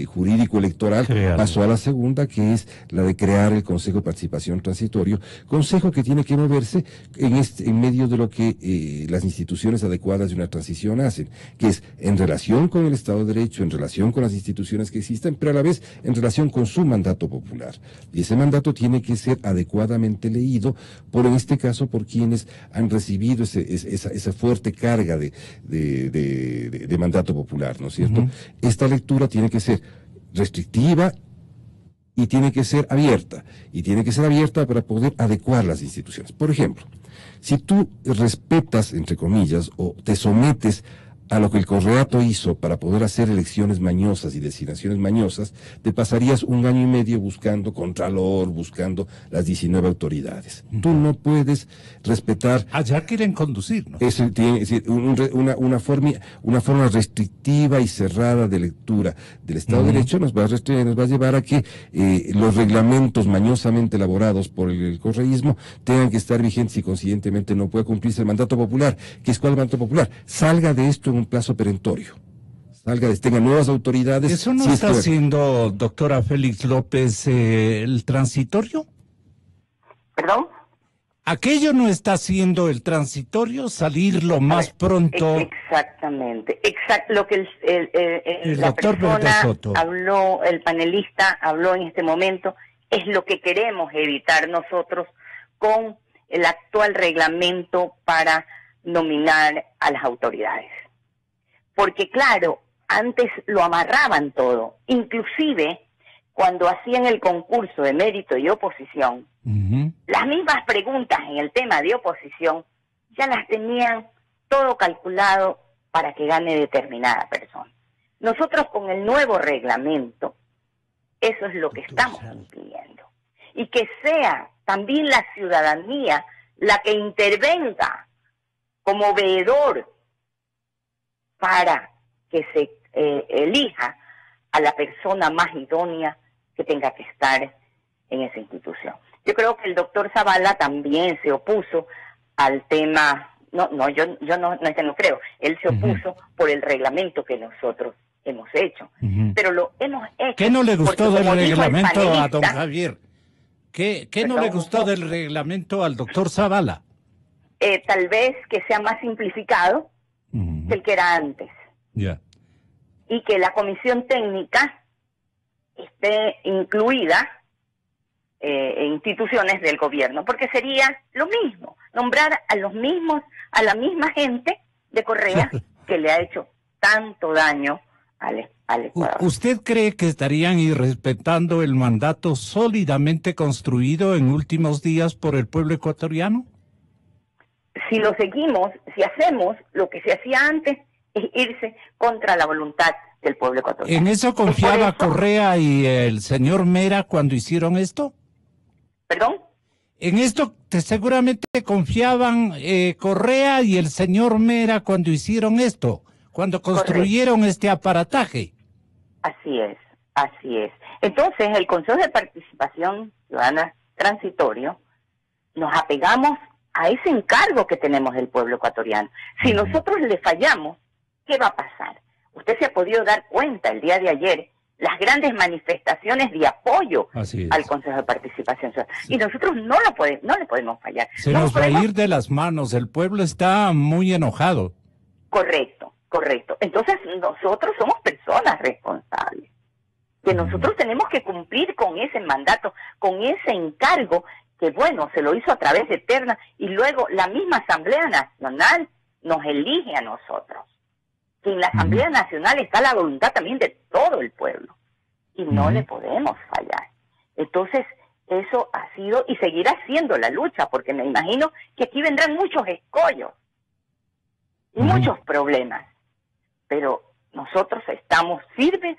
[SPEAKER 6] jurídico electoral, pasó a la segunda, que es la de crear el Consejo de Participación Transitorio, consejo que tiene que moverse en medio de lo que las instituciones adecuadas de una transición hacen, que es en relación con el Estado de Derecho, en relación con las instituciones que existen, pero a la vez en relación con su mandato popular. Y ese mandato tiene que ser adecuadamente leído en este caso, por quienes han recibido esa fuerte carga de mandato popular, ¿no es cierto? Esta lectura tiene que ser restrictiva y tiene que ser abierta. Y tiene que ser abierta para poder adecuar las instituciones. Por ejemplo, si tú respetas, entre comillas, o te sometes a lo que el Correato hizo para poder hacer elecciones mañosas y designaciones mañosas, te pasarías 1 año y medio buscando contralor, buscando las 19 autoridades. Tú no puedes respetar...
[SPEAKER 5] Allá quieren conducir, ¿no?
[SPEAKER 6] Es decir, una forma restrictiva y cerrada de lectura del Estado de Derecho nos va a llevar a que los reglamentos mañosamente elaborados por el correísmo tengan que estar vigentes y consiguientemente no puede cumplirse el mandato popular. ¿Qué es cuál mandato popular? Salga de esto en un plazo perentorio. Tenga nuevas autoridades.
[SPEAKER 5] ¿Eso no está haciendo, doctora Félix López, el transitorio?
[SPEAKER 8] ¿Perdón?
[SPEAKER 5] Aquello no está haciendo el transitorio salir lo más pronto.
[SPEAKER 8] Exactamente. Lo que
[SPEAKER 5] el
[SPEAKER 8] la
[SPEAKER 5] doctor
[SPEAKER 8] persona
[SPEAKER 5] Soto
[SPEAKER 8] habló, el panelista habló en este momento, es lo que queremos evitar nosotros con el actual reglamento para nominar a las autoridades. Porque claro, antes lo amarraban todo, inclusive cuando hacían el concurso de mérito y oposición, las mismas preguntas en el tema de oposición ya las tenían todo calculado para que gane determinada persona. Nosotros con el nuevo reglamento, eso es lo que estamos pidiendo. Y que sea también la ciudadanía la que intervenga como veedor para que se elija a la persona más idónea que tenga que estar en esa institución. Yo creo que el doctor Zavala también se opuso al tema, yo no creo, él se opuso por el reglamento que nosotros hemos hecho, pero lo hemos hecho.
[SPEAKER 5] ¿Qué no le gustó
[SPEAKER 8] porque,
[SPEAKER 5] del
[SPEAKER 8] dijo el
[SPEAKER 5] reglamento a don
[SPEAKER 8] panelista,
[SPEAKER 5] Javier? ¿Qué no le gustó del reglamento al doctor Zavala?
[SPEAKER 8] Tal vez que sea más simplificado que el que era antes.
[SPEAKER 5] Ya.
[SPEAKER 8] Y que la comisión técnica esté incluida instituciones del gobierno, porque sería lo mismo, nombrar a la misma gente de Correa que le ha hecho tanto daño al Ecuador.
[SPEAKER 5] ¿Usted cree que estarían irrespetando el mandato sólidamente construido en últimos días por el pueblo ecuatoriano?
[SPEAKER 8] Si lo seguimos, si hacemos lo que se hacía antes, es irse contra la voluntad del pueblo ecuatoriano.
[SPEAKER 5] ¿En eso confiaba Correa y el señor Mera cuando hicieron esto?
[SPEAKER 8] ¿Perdón?
[SPEAKER 5] En esto seguramente confiaban Correa y el señor Mera cuando hicieron esto, cuando construyeron este aparataje.
[SPEAKER 8] Así es, así es. Entonces, el Consejo de Participación Ciudadana Transitorio, nos apegamos a ese encargo que tenemos del pueblo ecuatoriano. Si nosotros le fallamos, ¿qué va a pasar? Usted se ha podido dar cuenta el día de ayer, las grandes manifestaciones de apoyo al Consejo de Participación Ciudadana. Sí. Y nosotros no le podemos fallar.
[SPEAKER 5] Se nos va a ir de las manos, el pueblo está muy enojado.
[SPEAKER 8] Correcto. Entonces nosotros somos personas responsables, que nosotros tenemos que cumplir con ese mandato, con ese encargo, que bueno, se lo hizo a través de Terna, y luego la misma Asamblea Nacional nos elige a nosotros. Que en la Asamblea Nacional está la voluntad también de todo el pueblo, y no le podemos fallar. Entonces, eso ha sido y seguirá siendo la lucha, porque me imagino que aquí vendrán muchos escollos y muchos problemas, pero nosotros estamos firmes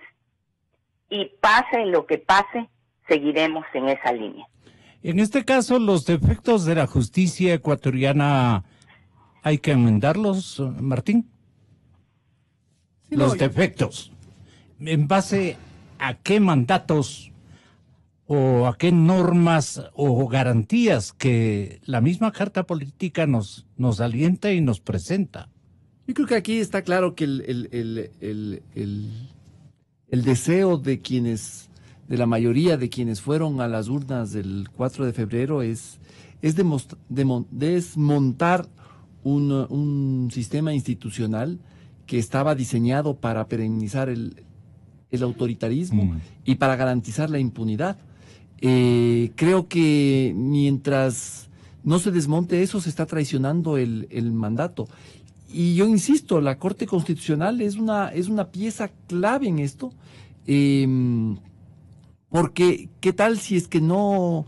[SPEAKER 8] y pase lo que pase, seguiremos en esa línea.
[SPEAKER 5] En este caso, los defectos de la justicia ecuatoriana, ¿hay que enmendarlos, Martín? Sí, los defectos. ¿En base a qué mandatos o a qué normas o garantías que la misma Carta Política nos alienta y nos presenta?
[SPEAKER 9] Yo creo que aquí está claro que el deseo de la mayoría de quienes fueron a las urnas del 4 de febrero es desmontar un sistema institucional que estaba diseñado para perennizar el autoritarismo y para garantizar la impunidad. Creo que mientras no se desmonte eso, se está traicionando el mandato. Y yo insisto, la Corte Constitucional es una pieza clave en esto, porque ¿qué tal si es que no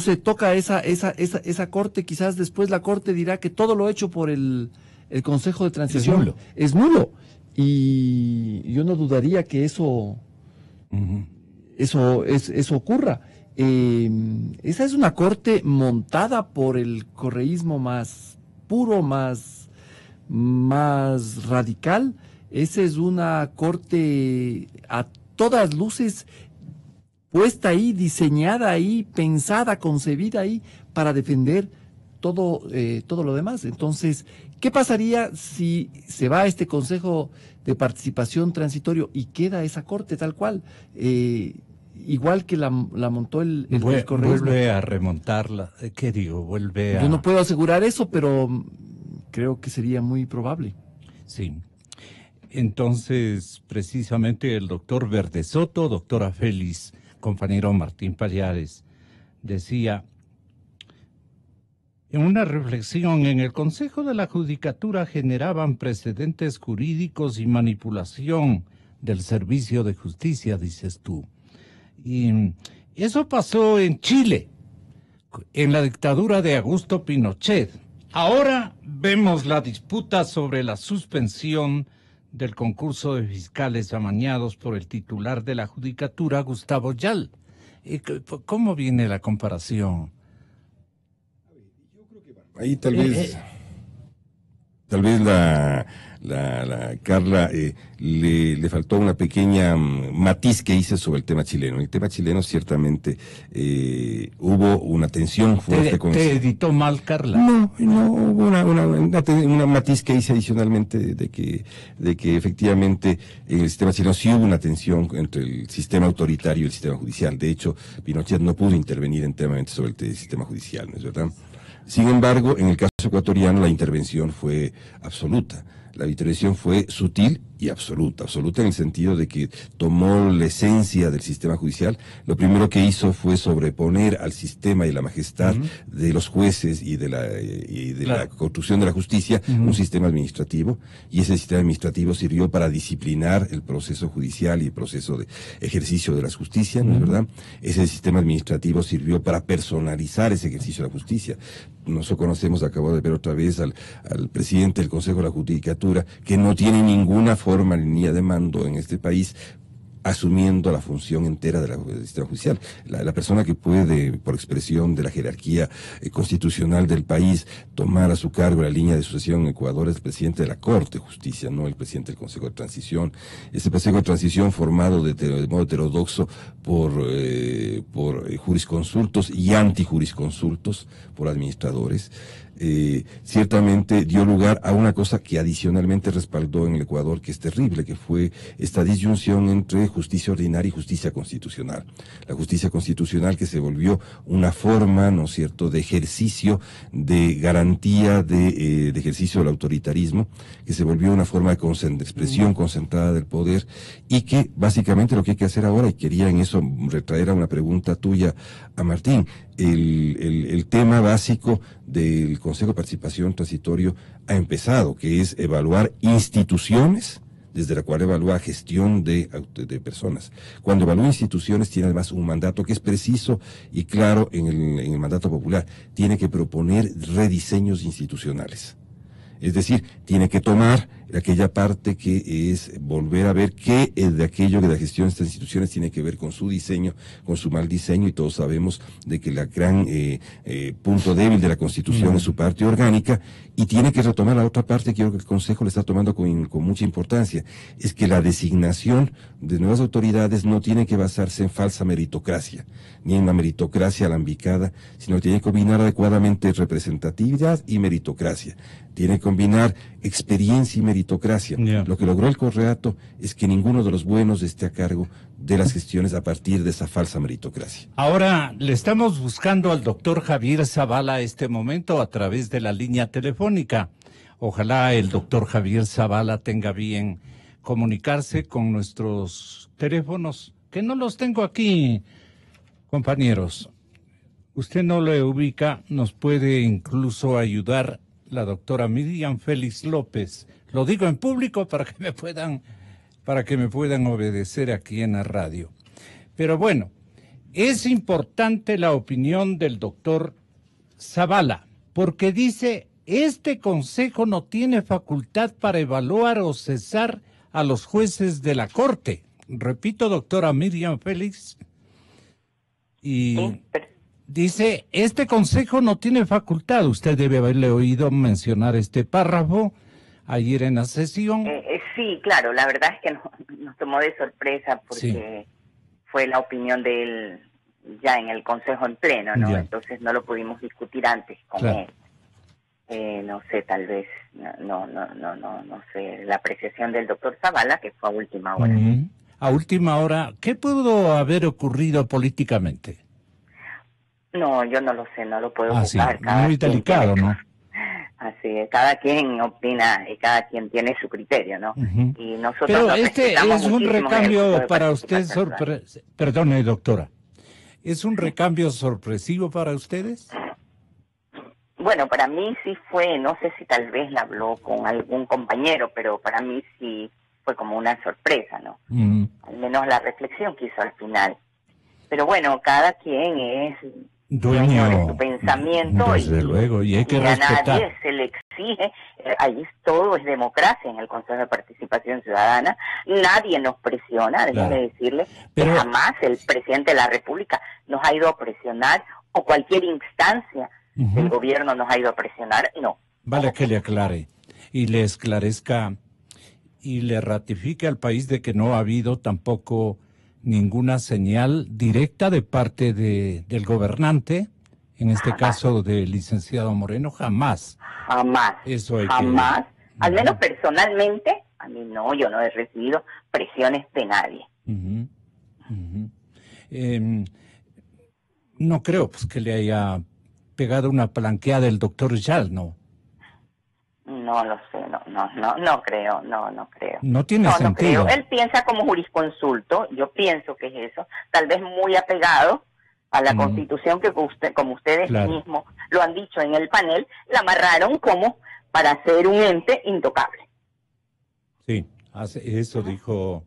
[SPEAKER 9] se toca esa Corte? Quizás después la Corte dirá que todo lo hecho por el Consejo de Transición es nulo. Y yo no dudaría que eso ocurra. Esa es una Corte montada por el correísmo más puro, más radical. Esa es una Corte a todas luces puesta ahí, diseñada ahí, pensada, concebida ahí para defender todo lo demás. Entonces, ¿qué pasaría si se va a este Consejo de Participación Transitorio y queda esa Corte tal cual? igual que la montó el correísmo.
[SPEAKER 5] Vuelve a remontarla. ¿Qué digo? Vuelve a...
[SPEAKER 9] Yo no puedo asegurar eso, pero creo que sería muy probable.
[SPEAKER 5] Sí. Entonces, precisamente el doctor Verdesoto, doctora Félix, compañero Martín Pallares, decía, en una reflexión, en el Consejo de la Judicatura generaban precedentes jurídicos y manipulación del servicio de justicia, dices tú. Y eso pasó en Chile, en la dictadura de Augusto Pinochet. Ahora vemos la disputa sobre la suspensión del concurso de fiscales amañados por el titular de la Judicatura, Gustavo Yal. ¿Cómo viene la comparación?
[SPEAKER 6] Ahí tal vez la Carla le faltó una pequeña matiz que hice sobre el tema chileno. El tema chileno ciertamente hubo una tensión fuerte.
[SPEAKER 5] ¿Te editó mal, Carla?
[SPEAKER 6] No, hubo una matiz que hice adicionalmente de que efectivamente en el sistema chileno sí hubo una tensión entre el sistema autoritario y el sistema judicial. De hecho, Pinochet no pudo intervenir enteramente sobre el sistema judicial, ¿no es verdad? Sin embargo, en el caso ecuatoriano la intervención fue absoluta. La intervención fue sutil y absoluta en el sentido de que tomó la esencia del sistema judicial. Lo primero que hizo fue sobreponer al sistema y la majestad de los jueces y de la construcción de la justicia un sistema administrativo, y ese sistema administrativo sirvió para disciplinar el proceso judicial y el proceso de ejercicio de la justicia, ¿no es verdad? Ese sistema administrativo sirvió para personalizar ese ejercicio de la justicia. Nosotros conocemos, acabo de ver otra vez al presidente del Consejo de la Judicatura, que no tiene ninguna forma ni línea de mando en este país, asumiendo la función entera del sistema judicial. La persona que puede, por expresión de la jerarquía constitucional del país, tomar a su cargo la línea de sucesión en Ecuador es el presidente de la Corte de Justicia, no el presidente del Consejo de Transición. Ese Consejo de Transición formado de modo heterodoxo por jurisconsultos y antijurisconsultos, por administradores, ciertamente dio lugar a una cosa que adicionalmente respaldó en el Ecuador, que es terrible, que fue esta disyunción entre justicia ordinaria y justicia constitucional. La justicia constitucional, que se volvió una forma, ¿no es cierto?, de ejercicio, de garantía de ejercicio del autoritarismo, que se volvió una forma de expresión concentrada del poder, y que básicamente lo que hay que hacer ahora, y quería en eso retraer a una pregunta tuya a Martín, el tema básico del Consejo de Participación Transitorio ha empezado, que es evaluar instituciones, desde la cual evalúa gestión de personas. Cuando evalúa instituciones tiene además un mandato que es preciso y claro en el mandato popular. Tiene que proponer rediseños institucionales. Es decir, tiene que tomar aquella parte que es volver a ver qué de aquello que la gestión de estas instituciones tiene que ver con su diseño, con su mal diseño, y todos sabemos de que la gran punto débil de la Constitución es su parte orgánica, y tiene que retomar la otra parte que creo que el Consejo le está tomando con mucha importancia, es que la designación de nuevas autoridades no tiene que basarse en falsa meritocracia, ni en una meritocracia alambicada, sino que tiene que combinar adecuadamente representatividad y meritocracia. Tiene que combinar experiencia y meritocracia. Lo que logró el Correato es que ninguno de los buenos esté a cargo de las gestiones a partir de esa falsa meritocracia.
[SPEAKER 5] Ahora le estamos buscando al doctor Javier Zavala a este momento a través de la línea telefónica. Ojalá el doctor Javier Zavala tenga bien comunicarse con nuestros teléfonos, que no los tengo aquí, compañeros. Usted no lo ubica, nos puede incluso ayudar la doctora Miriam Félix López. Lo digo en público para que me puedan obedecer aquí en la radio. Pero bueno, es importante la opinión del doctor Zavala, porque dice, este consejo no tiene facultad para evaluar o cesar a los jueces de la Corte. Repito, doctora Miriam Félix, y dice, este consejo no tiene facultad. Usted debe haberle oído mencionar este párrafo ayer en la sesión.
[SPEAKER 8] Sí, claro, la verdad es que nos tomó de sorpresa porque fue la opinión de él ya en el consejo en pleno, ¿no? Entonces no lo pudimos discutir antes con él. No sé, tal vez, no sé, la apreciación del doctor Zavala, que fue a última hora.
[SPEAKER 5] a última hora, ¿qué pudo haber ocurrido políticamente?
[SPEAKER 8] No, yo no lo sé, no lo puedo
[SPEAKER 5] Sí,
[SPEAKER 8] juzgar.
[SPEAKER 5] muy delicado, ¿no?
[SPEAKER 8] Así es, cada quien opina y cada quien tiene su criterio, ¿no?
[SPEAKER 5] Uh-huh.
[SPEAKER 8] Y nosotros
[SPEAKER 5] Pero
[SPEAKER 8] nos
[SPEAKER 5] este
[SPEAKER 8] respetamos
[SPEAKER 5] es un
[SPEAKER 8] muchísimo en el
[SPEAKER 5] recambio
[SPEAKER 8] Consejo de
[SPEAKER 5] para usted,
[SPEAKER 8] Participación
[SPEAKER 5] perdone, doctora, ¿es un recambio sorpresivo para ustedes?
[SPEAKER 8] Bueno, para mí sí fue, no sé si tal vez la habló con algún compañero, pero para mí sí fue como una sorpresa, ¿no?
[SPEAKER 5] Uh-huh.
[SPEAKER 8] Al menos la reflexión que hizo al final. Pero bueno, cada quien es
[SPEAKER 5] dueño
[SPEAKER 8] de su pensamiento,
[SPEAKER 5] desde luego, y hay que
[SPEAKER 8] a
[SPEAKER 5] respetar.
[SPEAKER 8] nadie se le exige, ahí todo es democracia en el Consejo de Participación Ciudadana, nadie nos presiona, déjeme decirle,
[SPEAKER 5] Pero
[SPEAKER 8] que jamás el presidente de la República nos ha ido a presionar, o cualquier instancia del gobierno nos ha ido a presionar, no.
[SPEAKER 5] Vale que le aclare y le esclarezca y le ratifique al país de que no ha habido tampoco ninguna señal directa de parte del gobernante, en este caso del licenciado Moreno, jamás.
[SPEAKER 8] Jamás.
[SPEAKER 5] Eso hay
[SPEAKER 8] jamás.
[SPEAKER 5] Que...
[SPEAKER 8] Al menos personalmente, a mí no, yo no he recibido presiones de nadie.
[SPEAKER 5] No creo pues que le haya pegado una palanqueada el doctor Yal, ¿no?
[SPEAKER 8] No lo sé, no creo.
[SPEAKER 5] No tiene sentido.
[SPEAKER 8] No creo. Él piensa como jurisconsulto, yo pienso que es eso, tal vez muy apegado a la Constitución que como ustedes mismos lo han dicho en el panel, la amarraron como para ser un ente intocable.
[SPEAKER 5] Sí, eso dijo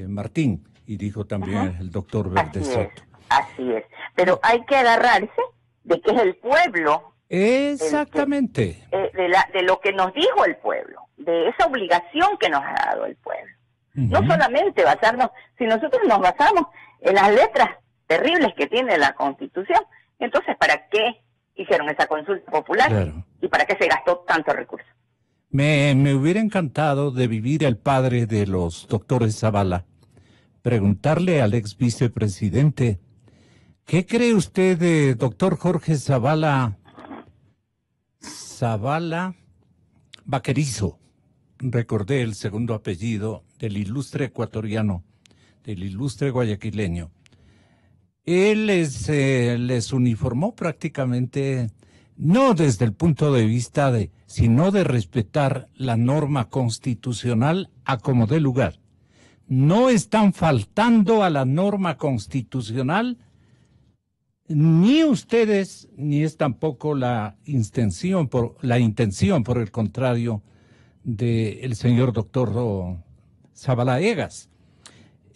[SPEAKER 5] Martín y dijo también el doctor Verde Soto.
[SPEAKER 8] Así es, pero hay que agarrarse de que es el pueblo.
[SPEAKER 5] Exactamente.
[SPEAKER 8] De lo que nos dijo el pueblo, de esa obligación que nos ha dado el pueblo. No solamente basarnos, si nosotros nos basamos en las letras terribles que tiene la Constitución, entonces ¿para qué hicieron esa consulta popular?
[SPEAKER 5] Claro.
[SPEAKER 8] ¿Y para qué se gastó tanto recurso?
[SPEAKER 5] Me hubiera encantado de vivir el padre de los doctores Zavala, preguntarle al ex vicepresidente, ¿qué cree usted de doctor Jorge Zavala Vaquerizo? Recordé el segundo apellido del ilustre ecuatoriano, del ilustre guayaquileño. Él les uniformó prácticamente, no desde el punto de vista sino de respetar la norma constitucional a como dé lugar. No están faltando a la norma constitucional ni ustedes, ni es tampoco la intención, por el contrario, del señor doctor Zavala Egas.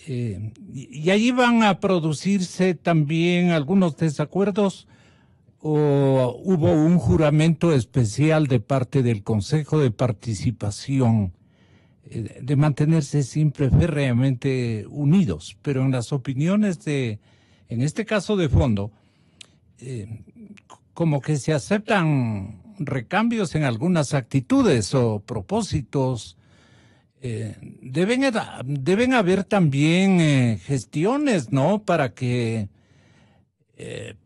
[SPEAKER 5] Y allí van a producirse también algunos desacuerdos, o hubo un juramento especial de parte del Consejo de Participación de mantenerse siempre férreamente unidos, pero en las opiniones en este caso de fondo, como que se aceptan recambios en algunas actitudes o propósitos. Deben haber también gestiones, ¿no? Para que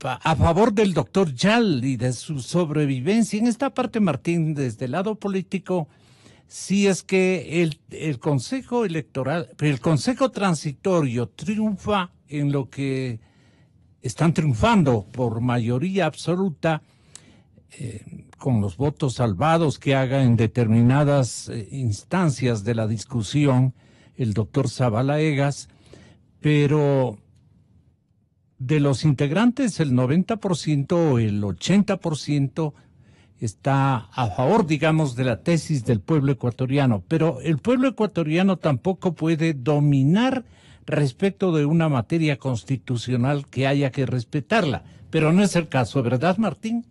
[SPEAKER 5] a favor del doctor Yal y de su sobrevivencia. En esta parte, Martín, desde el lado político, si es que el Consejo Electoral, el Consejo Transitorio triunfa en lo que están triunfando por mayoría absoluta, con los votos salvados que haga en determinadas instancias de la discusión el doctor Zavala Egas, pero de los integrantes el 90% o el 80% está a favor, digamos, de la tesis del pueblo ecuatoriano, pero el pueblo ecuatoriano tampoco puede dominar respecto de una materia constitucional que haya que respetarla, pero no es el caso, ¿verdad, Martín?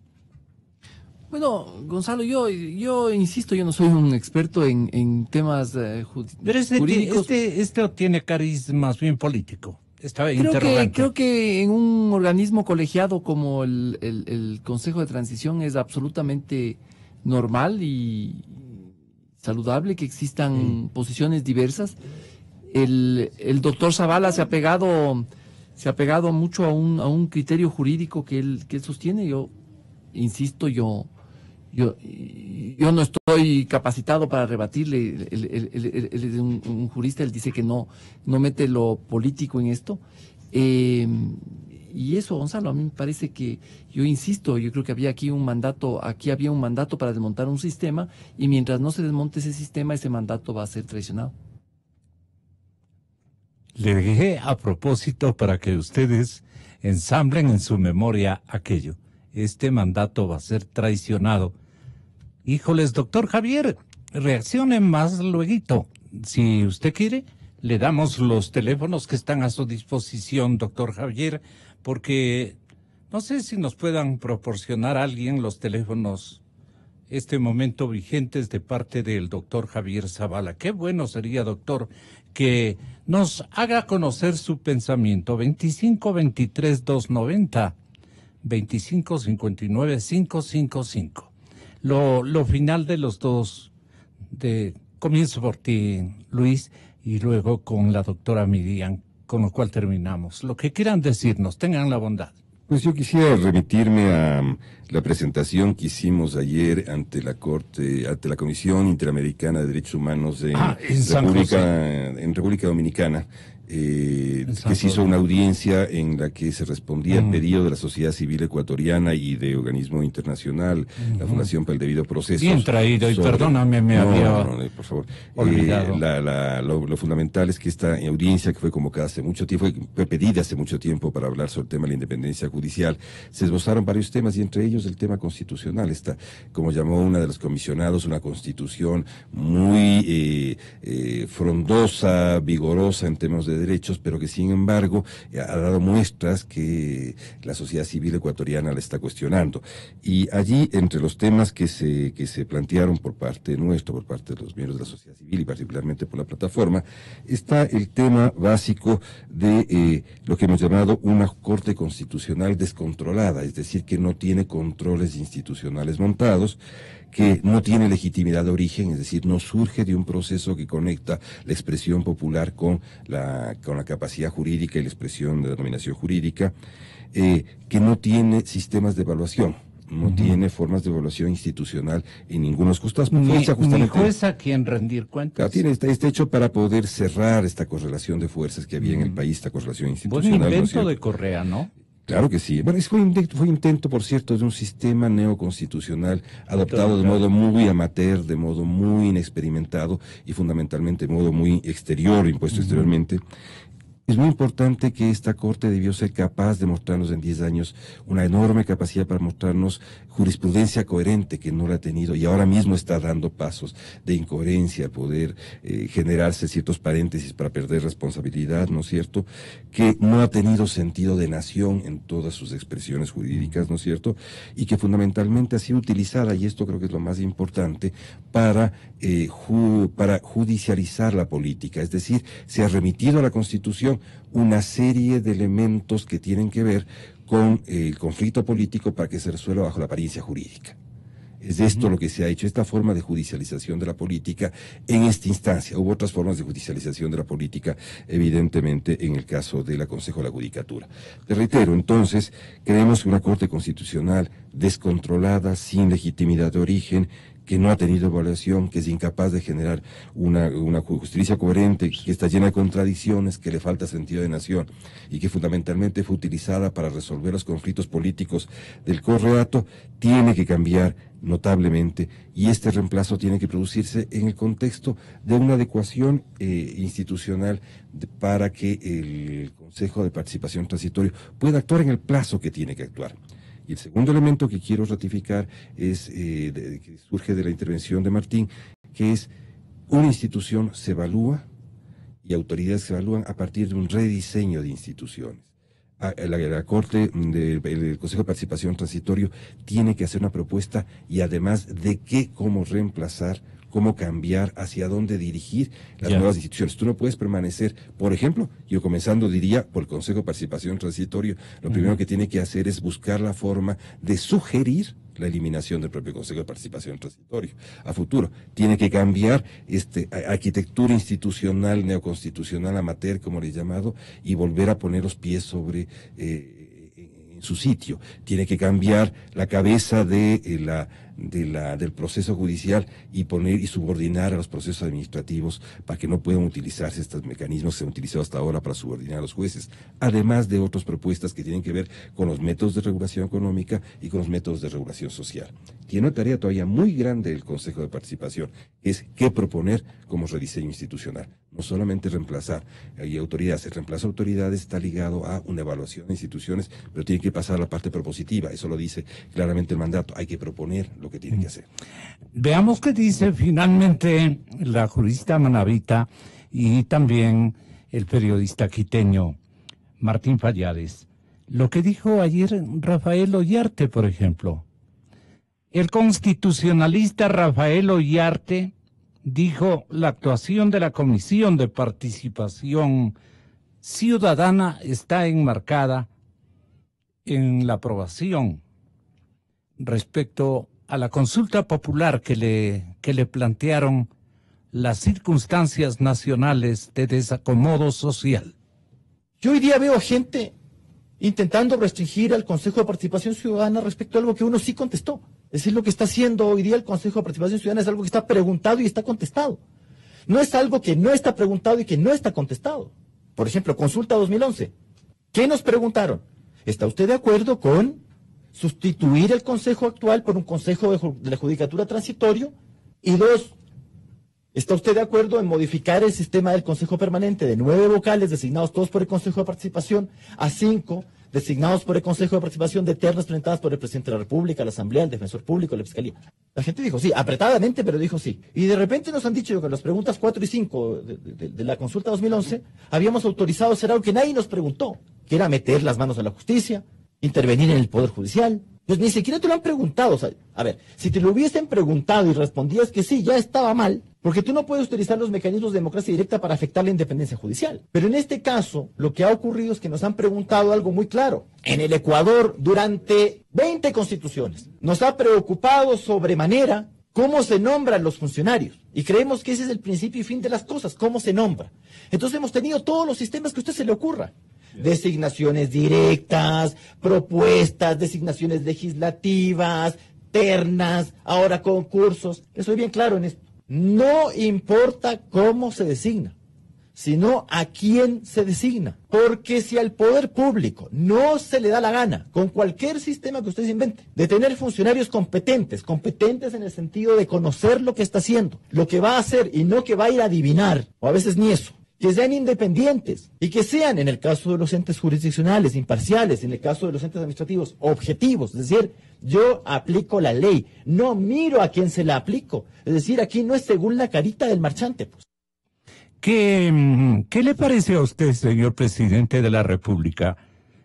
[SPEAKER 9] Bueno, Gonzalo, yo insisto, yo no soy un experto en temas jurídicos.
[SPEAKER 5] Este tiene cariz más bien político.
[SPEAKER 9] Creo que en un organismo colegiado como el Consejo de Transición es absolutamente normal y saludable que existan posiciones diversas. El doctor Zavala se ha pegado mucho a un criterio jurídico que él sostiene. Yo insisto, yo yo no estoy capacitado para rebatirle. Él es un jurista, él dice que no mete lo político en esto. Y eso, Gonzalo, a mí me parece que, yo insisto, yo creo que había aquí había un mandato para desmontar un sistema, y mientras no se desmonte ese sistema, ese mandato va a ser traicionado.
[SPEAKER 5] Le dejé a propósito para que ustedes ensamblen en su memoria aquello. Este mandato va a ser traicionado. Híjoles, doctor Javier, reaccionen más lueguito. Si usted quiere, le damos los teléfonos que están a su disposición, doctor Javier, porque no sé si nos puedan proporcionar a alguien los teléfonos este momento vigentes de parte del doctor Javier Zavala. Qué bueno sería, doctor, que nos haga conocer su pensamiento. 2523-290, 2559-555. Lo final de los dos, comienzo por ti, Luis, y luego con la doctora Miriam, con lo cual terminamos. Lo que quieran decirnos, tengan la bondad.
[SPEAKER 6] Pues yo quisiera remitirme a la presentación que hicimos ayer ante la Comisión Interamericana de Derechos Humanos en República Dominicana. Que se hizo una audiencia en la que se respondía al pedido de la sociedad civil ecuatoriana y de organismo internacional, la Fundación para el Debido Proceso.
[SPEAKER 5] Bien traído, y perdóname, había
[SPEAKER 6] por favor.
[SPEAKER 5] olvidado.
[SPEAKER 6] Lo fundamental es que esta audiencia, que fue convocada hace mucho tiempo, fue pedida hace mucho tiempo para hablar sobre el tema de la independencia judicial, se esbozaron varios temas, y entre ellos el tema constitucional. Esta, como llamó una de los comisionados, una constitución muy frondosa, vigorosa en temas de derechos, pero que sin embargo ha dado muestras que la sociedad civil ecuatoriana la está cuestionando. Y allí, entre los temas que se plantearon por parte nuestro, por parte de los miembros de la sociedad civil y particularmente por la plataforma, está el tema básico de lo que hemos llamado una corte constitucional descontrolada, es decir, que no tiene controles institucionales montados, que no tiene legitimidad de origen, es decir, no surge de un proceso que conecta la expresión popular con la capacidad jurídica y la expresión de la denominación jurídica, que no tiene sistemas de evaluación, no tiene formas de evaluación institucional en ninguno de los costados.
[SPEAKER 5] Ni juez a quien rendir cuentas.
[SPEAKER 6] Claro, está hecho para poder cerrar esta correlación de fuerzas que había en el país, esta correlación institucional.
[SPEAKER 5] Buen invento de Correa, ¿no?
[SPEAKER 6] Claro que sí. Bueno, fue intento, por cierto, de un sistema neoconstitucional adoptado de modo muy amateur, de modo muy inexperimentado y fundamentalmente de modo muy exterior, impuesto exteriormente. Es muy importante que esta Corte debió ser capaz de mostrarnos en 10 años una enorme capacidad para mostrarnos jurisprudencia coherente, que no la ha tenido, y ahora mismo está dando pasos de incoherencia, poder generarse ciertos paréntesis para perder responsabilidad, ¿no es cierto?, que no ha tenido sentido de nación en todas sus expresiones jurídicas, ¿no es cierto?, y que fundamentalmente ha sido utilizada, y esto creo que es lo más importante, para judicializar la política, es decir, se ha remitido a la Constitución una serie de elementos que tienen que ver con el conflicto político para que se resuelva bajo la apariencia jurídica. Es esto lo que se ha hecho, esta forma de judicialización de la política en esta instancia. Hubo otras formas de judicialización de la política, evidentemente, en el caso del Consejo de la Judicatura. Te reitero, entonces, creemos que una Corte Constitucional descontrolada, sin legitimidad de origen, que no ha tenido evaluación, que es incapaz de generar una justicia coherente, que está llena de contradicciones, que le falta sentido de nación y que fundamentalmente fue utilizada para resolver los conflictos políticos del correato, tiene que cambiar notablemente, y este reemplazo tiene que producirse en el contexto de una adecuación institucional para que el Consejo de Participación Transitorio pueda actuar en el plazo que tiene que actuar. Y el segundo elemento que quiero ratificar es que surge de la intervención de Martín, que es una institución se evalúa y autoridades se evalúan a partir de un rediseño de instituciones. La Corte del Consejo de Participación Transitorio tiene que hacer una propuesta, y además de cómo reemplazar, cómo cambiar, hacia dónde dirigir las nuevas instituciones. Tú no puedes permanecer, por ejemplo, yo comenzando diría, por el Consejo de Participación Transitorio, lo primero que tiene que hacer es buscar la forma de sugerir la eliminación del propio Consejo de Participación Transitorio a futuro. Tiene que cambiar arquitectura institucional, neoconstitucional, amateur, como le he llamado, y volver a poner los pies sobre en su sitio. Tiene que cambiar la cabeza del proceso judicial y subordinar a los procesos administrativos para que no puedan utilizarse estos mecanismos que se han utilizado hasta ahora para subordinar a los jueces, además de otras propuestas que tienen que ver con los métodos de regulación económica y con los métodos de regulación social. Tiene una tarea todavía muy grande el Consejo de Participación, es qué proponer como rediseño institucional. No solamente reemplazar autoridades, el reemplazo de autoridades está ligado a una evaluación de instituciones, pero tiene que pasar a la parte propositiva, eso lo dice claramente el mandato, hay que proponer lo que tiene que hacer.
[SPEAKER 5] Veamos qué dice finalmente la jurista manabita y también el periodista quiteño Martín Pallares. Lo que dijo ayer Rafael Ollarte, por ejemplo. El constitucionalista Rafael Ollarte dijo: la actuación de la Comisión de Participación Ciudadana está enmarcada en la aprobación respecto a la consulta popular que le plantearon las circunstancias nacionales de desacomodo social.
[SPEAKER 10] Yo hoy día veo gente intentando restringir al Consejo de Participación Ciudadana respecto a algo que uno sí contestó. Es decir, lo que está haciendo hoy día el Consejo de Participación Ciudadana es algo que está preguntado y está contestado. No es algo que no está preguntado y que no está contestado. Por ejemplo, consulta 2011. ¿Qué nos preguntaron? ¿Está usted de acuerdo con sustituir el Consejo actual por un Consejo de la Judicatura transitorio? Y 2, ¿está usted de acuerdo en modificar el sistema del Consejo Permanente de 9 vocales designados todos por el Consejo de Participación a 5 designados por el Consejo de Participación de ternas presentadas por el Presidente de la República, la Asamblea, el Defensor Público, la Fiscalía? La gente dijo sí, apretadamente, pero dijo sí. Y de repente nos han dicho que en las preguntas 4 y 5 de la consulta 2011 habíamos autorizado hacer algo que nadie nos preguntó, que era meter las manos a la justicia, intervenir en el Poder Judicial. Pues ni siquiera te lo han preguntado. O sea, a ver, si te lo hubiesen preguntado y respondías que sí, ya estaba mal, porque tú no puedes utilizar los mecanismos de democracia directa para afectar la independencia judicial. Pero en este caso, lo que ha ocurrido es que nos han preguntado algo muy claro. En el Ecuador, durante 20 constituciones, nos ha preocupado sobremanera cómo se nombran los funcionarios. Y creemos que ese es el principio y fin de las cosas, cómo se nombra. Entonces hemos tenido todos los sistemas que a usted se le ocurra. Designaciones directas, propuestas, designaciones legislativas, ternas, ahora concursos. Estoy bien claro en esto. No importa cómo se designa, sino a quién se designa. Porque si al poder público no se le da la gana, con cualquier sistema que usted invente, de tener funcionarios competentes en el sentido de conocer lo que está haciendo, lo que va a hacer y no que va a ir a adivinar, o a veces ni eso, que sean independientes y que sean, en el caso de los entes jurisdiccionales, imparciales, en el caso de los entes administrativos, objetivos. Es decir, yo aplico la ley, no miro a quién se la aplico. Es decir, aquí no es según la carita del marchante, pues.
[SPEAKER 5] ¿Qué le parece a usted, señor presidente de la República?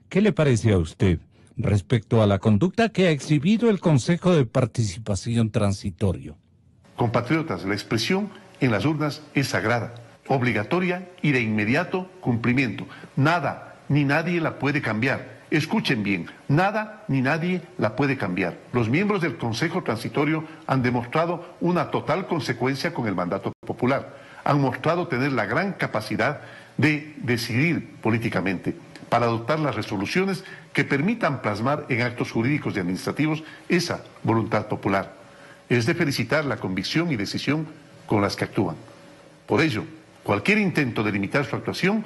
[SPEAKER 5] ¿Qué le parece a usted respecto a la conducta que ha exhibido el Consejo de Participación Transitorio?
[SPEAKER 11] Compatriotas, la expresión en las urnas es sagrada, obligatoria y de inmediato cumplimiento. Nada ni nadie la puede cambiar. Escuchen bien, nada ni nadie la puede cambiar. Los miembros del Consejo Transitorio han demostrado una total consecuencia con el mandato popular. Han mostrado tener la gran capacidad de decidir políticamente para adoptar las resoluciones que permitan plasmar en actos jurídicos y administrativos esa voluntad popular. Es de felicitar la convicción y decisión con las que actúan. Por ello, cualquier intento de limitar su actuación,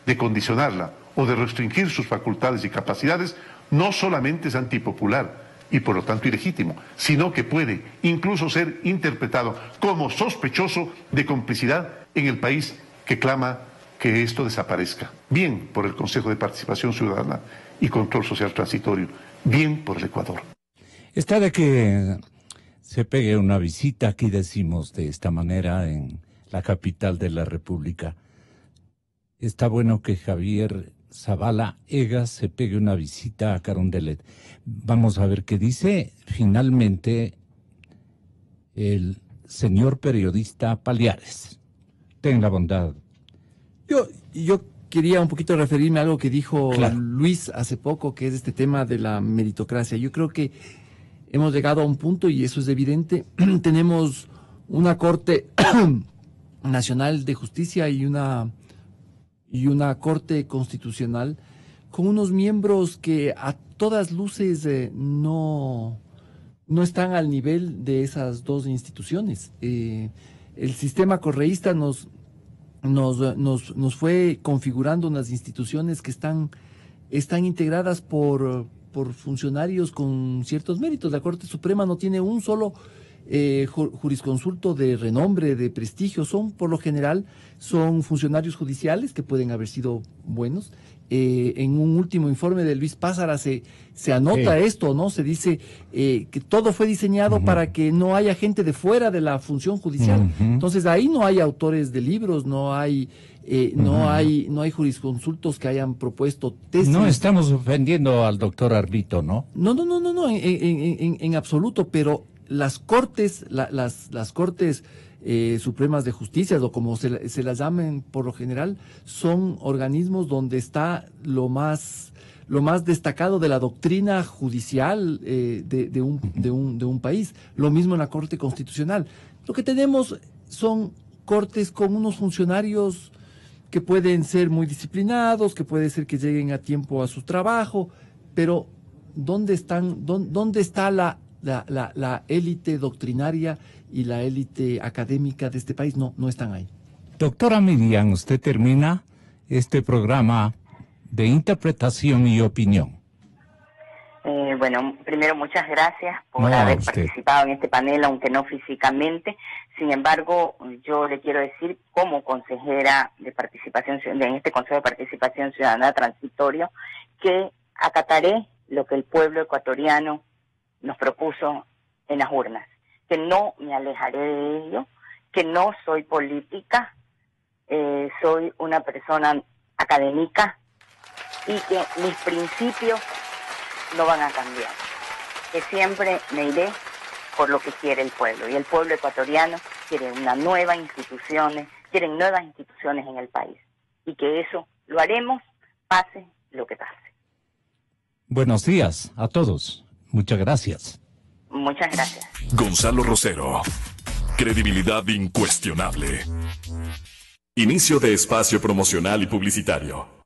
[SPEAKER 11] de condicionarla o de restringir sus facultades y capacidades no solamente es antipopular y por lo tanto ilegítimo, sino que puede incluso ser interpretado como sospechoso de complicidad en el país que clama que esto desaparezca. Bien por el Consejo de Participación Ciudadana y Control Social Transitorio, bien por el Ecuador.
[SPEAKER 5] Está de que se pegue una visita, aquí decimos de esta manera, en la capital de la República. Está bueno que Javier Zavala Egas se pegue una visita a Carondelet. Vamos a ver qué dice finalmente el señor periodista Pallares. Tenga bondad.
[SPEAKER 9] Yo quería un poquito referirme a algo que dijo
[SPEAKER 5] Claro.
[SPEAKER 9] Luis hace poco, que es este tema de la meritocracia. Yo creo que hemos llegado a un punto, y eso es evidente, tenemos una Corte Nacional de Justicia y una Corte Constitucional unos miembros que a todas luces no están al nivel de esas dos instituciones. El sistema correísta nos fue configurando unas instituciones que están integradas por funcionarios con ciertos méritos. La Corte Suprema no tiene un solo jurisconsulto de renombre, de prestigio. Por lo general, son funcionarios judiciales que pueden haber sido buenos. En un último informe de Luis Pázara se anota esto, ¿no? Se dice que todo fue diseñado para que no haya gente de fuera de la función judicial. Entonces ahí no hay autores de libros, no hay jurisconsultos que hayan propuesto tesis.
[SPEAKER 5] No estamos ofendiendo al doctor Arbito, ¿no?
[SPEAKER 9] No, en absoluto, pero las cortes, las cortes supremas de justicia, o como se las llamen por lo general, son organismos donde está lo más destacado de la doctrina judicial de un país. Lo mismo en la Corte Constitucional. Lo que tenemos son cortes con unos funcionarios que pueden ser muy disciplinados, que puede ser que lleguen a tiempo a su trabajo, pero ¿dónde está la élite doctrinaria y la élite académica de este país? No están ahí.
[SPEAKER 5] Doctora Miriam, usted termina este programa de interpretación y opinión.
[SPEAKER 8] Bueno, primero muchas gracias por haber participado en este panel, aunque no físicamente. Sin embargo, yo le quiero decir, como consejera de participación en este Consejo de Participación Ciudadana transitorio, que acataré lo que el pueblo ecuatoriano nos propuso en las urnas, que no me alejaré de ello, que no soy política, soy una persona académica y que mis principios no van a cambiar, que siempre me iré por lo que quiere el pueblo, y el pueblo ecuatoriano quiere nuevas instituciones en el país, y que eso lo haremos pase lo que pase.
[SPEAKER 5] Buenos días a todos. Muchas gracias.
[SPEAKER 8] Muchas gracias.
[SPEAKER 1] Gonzalo Rosero. Credibilidad incuestionable. Inicio de espacio promocional y publicitario.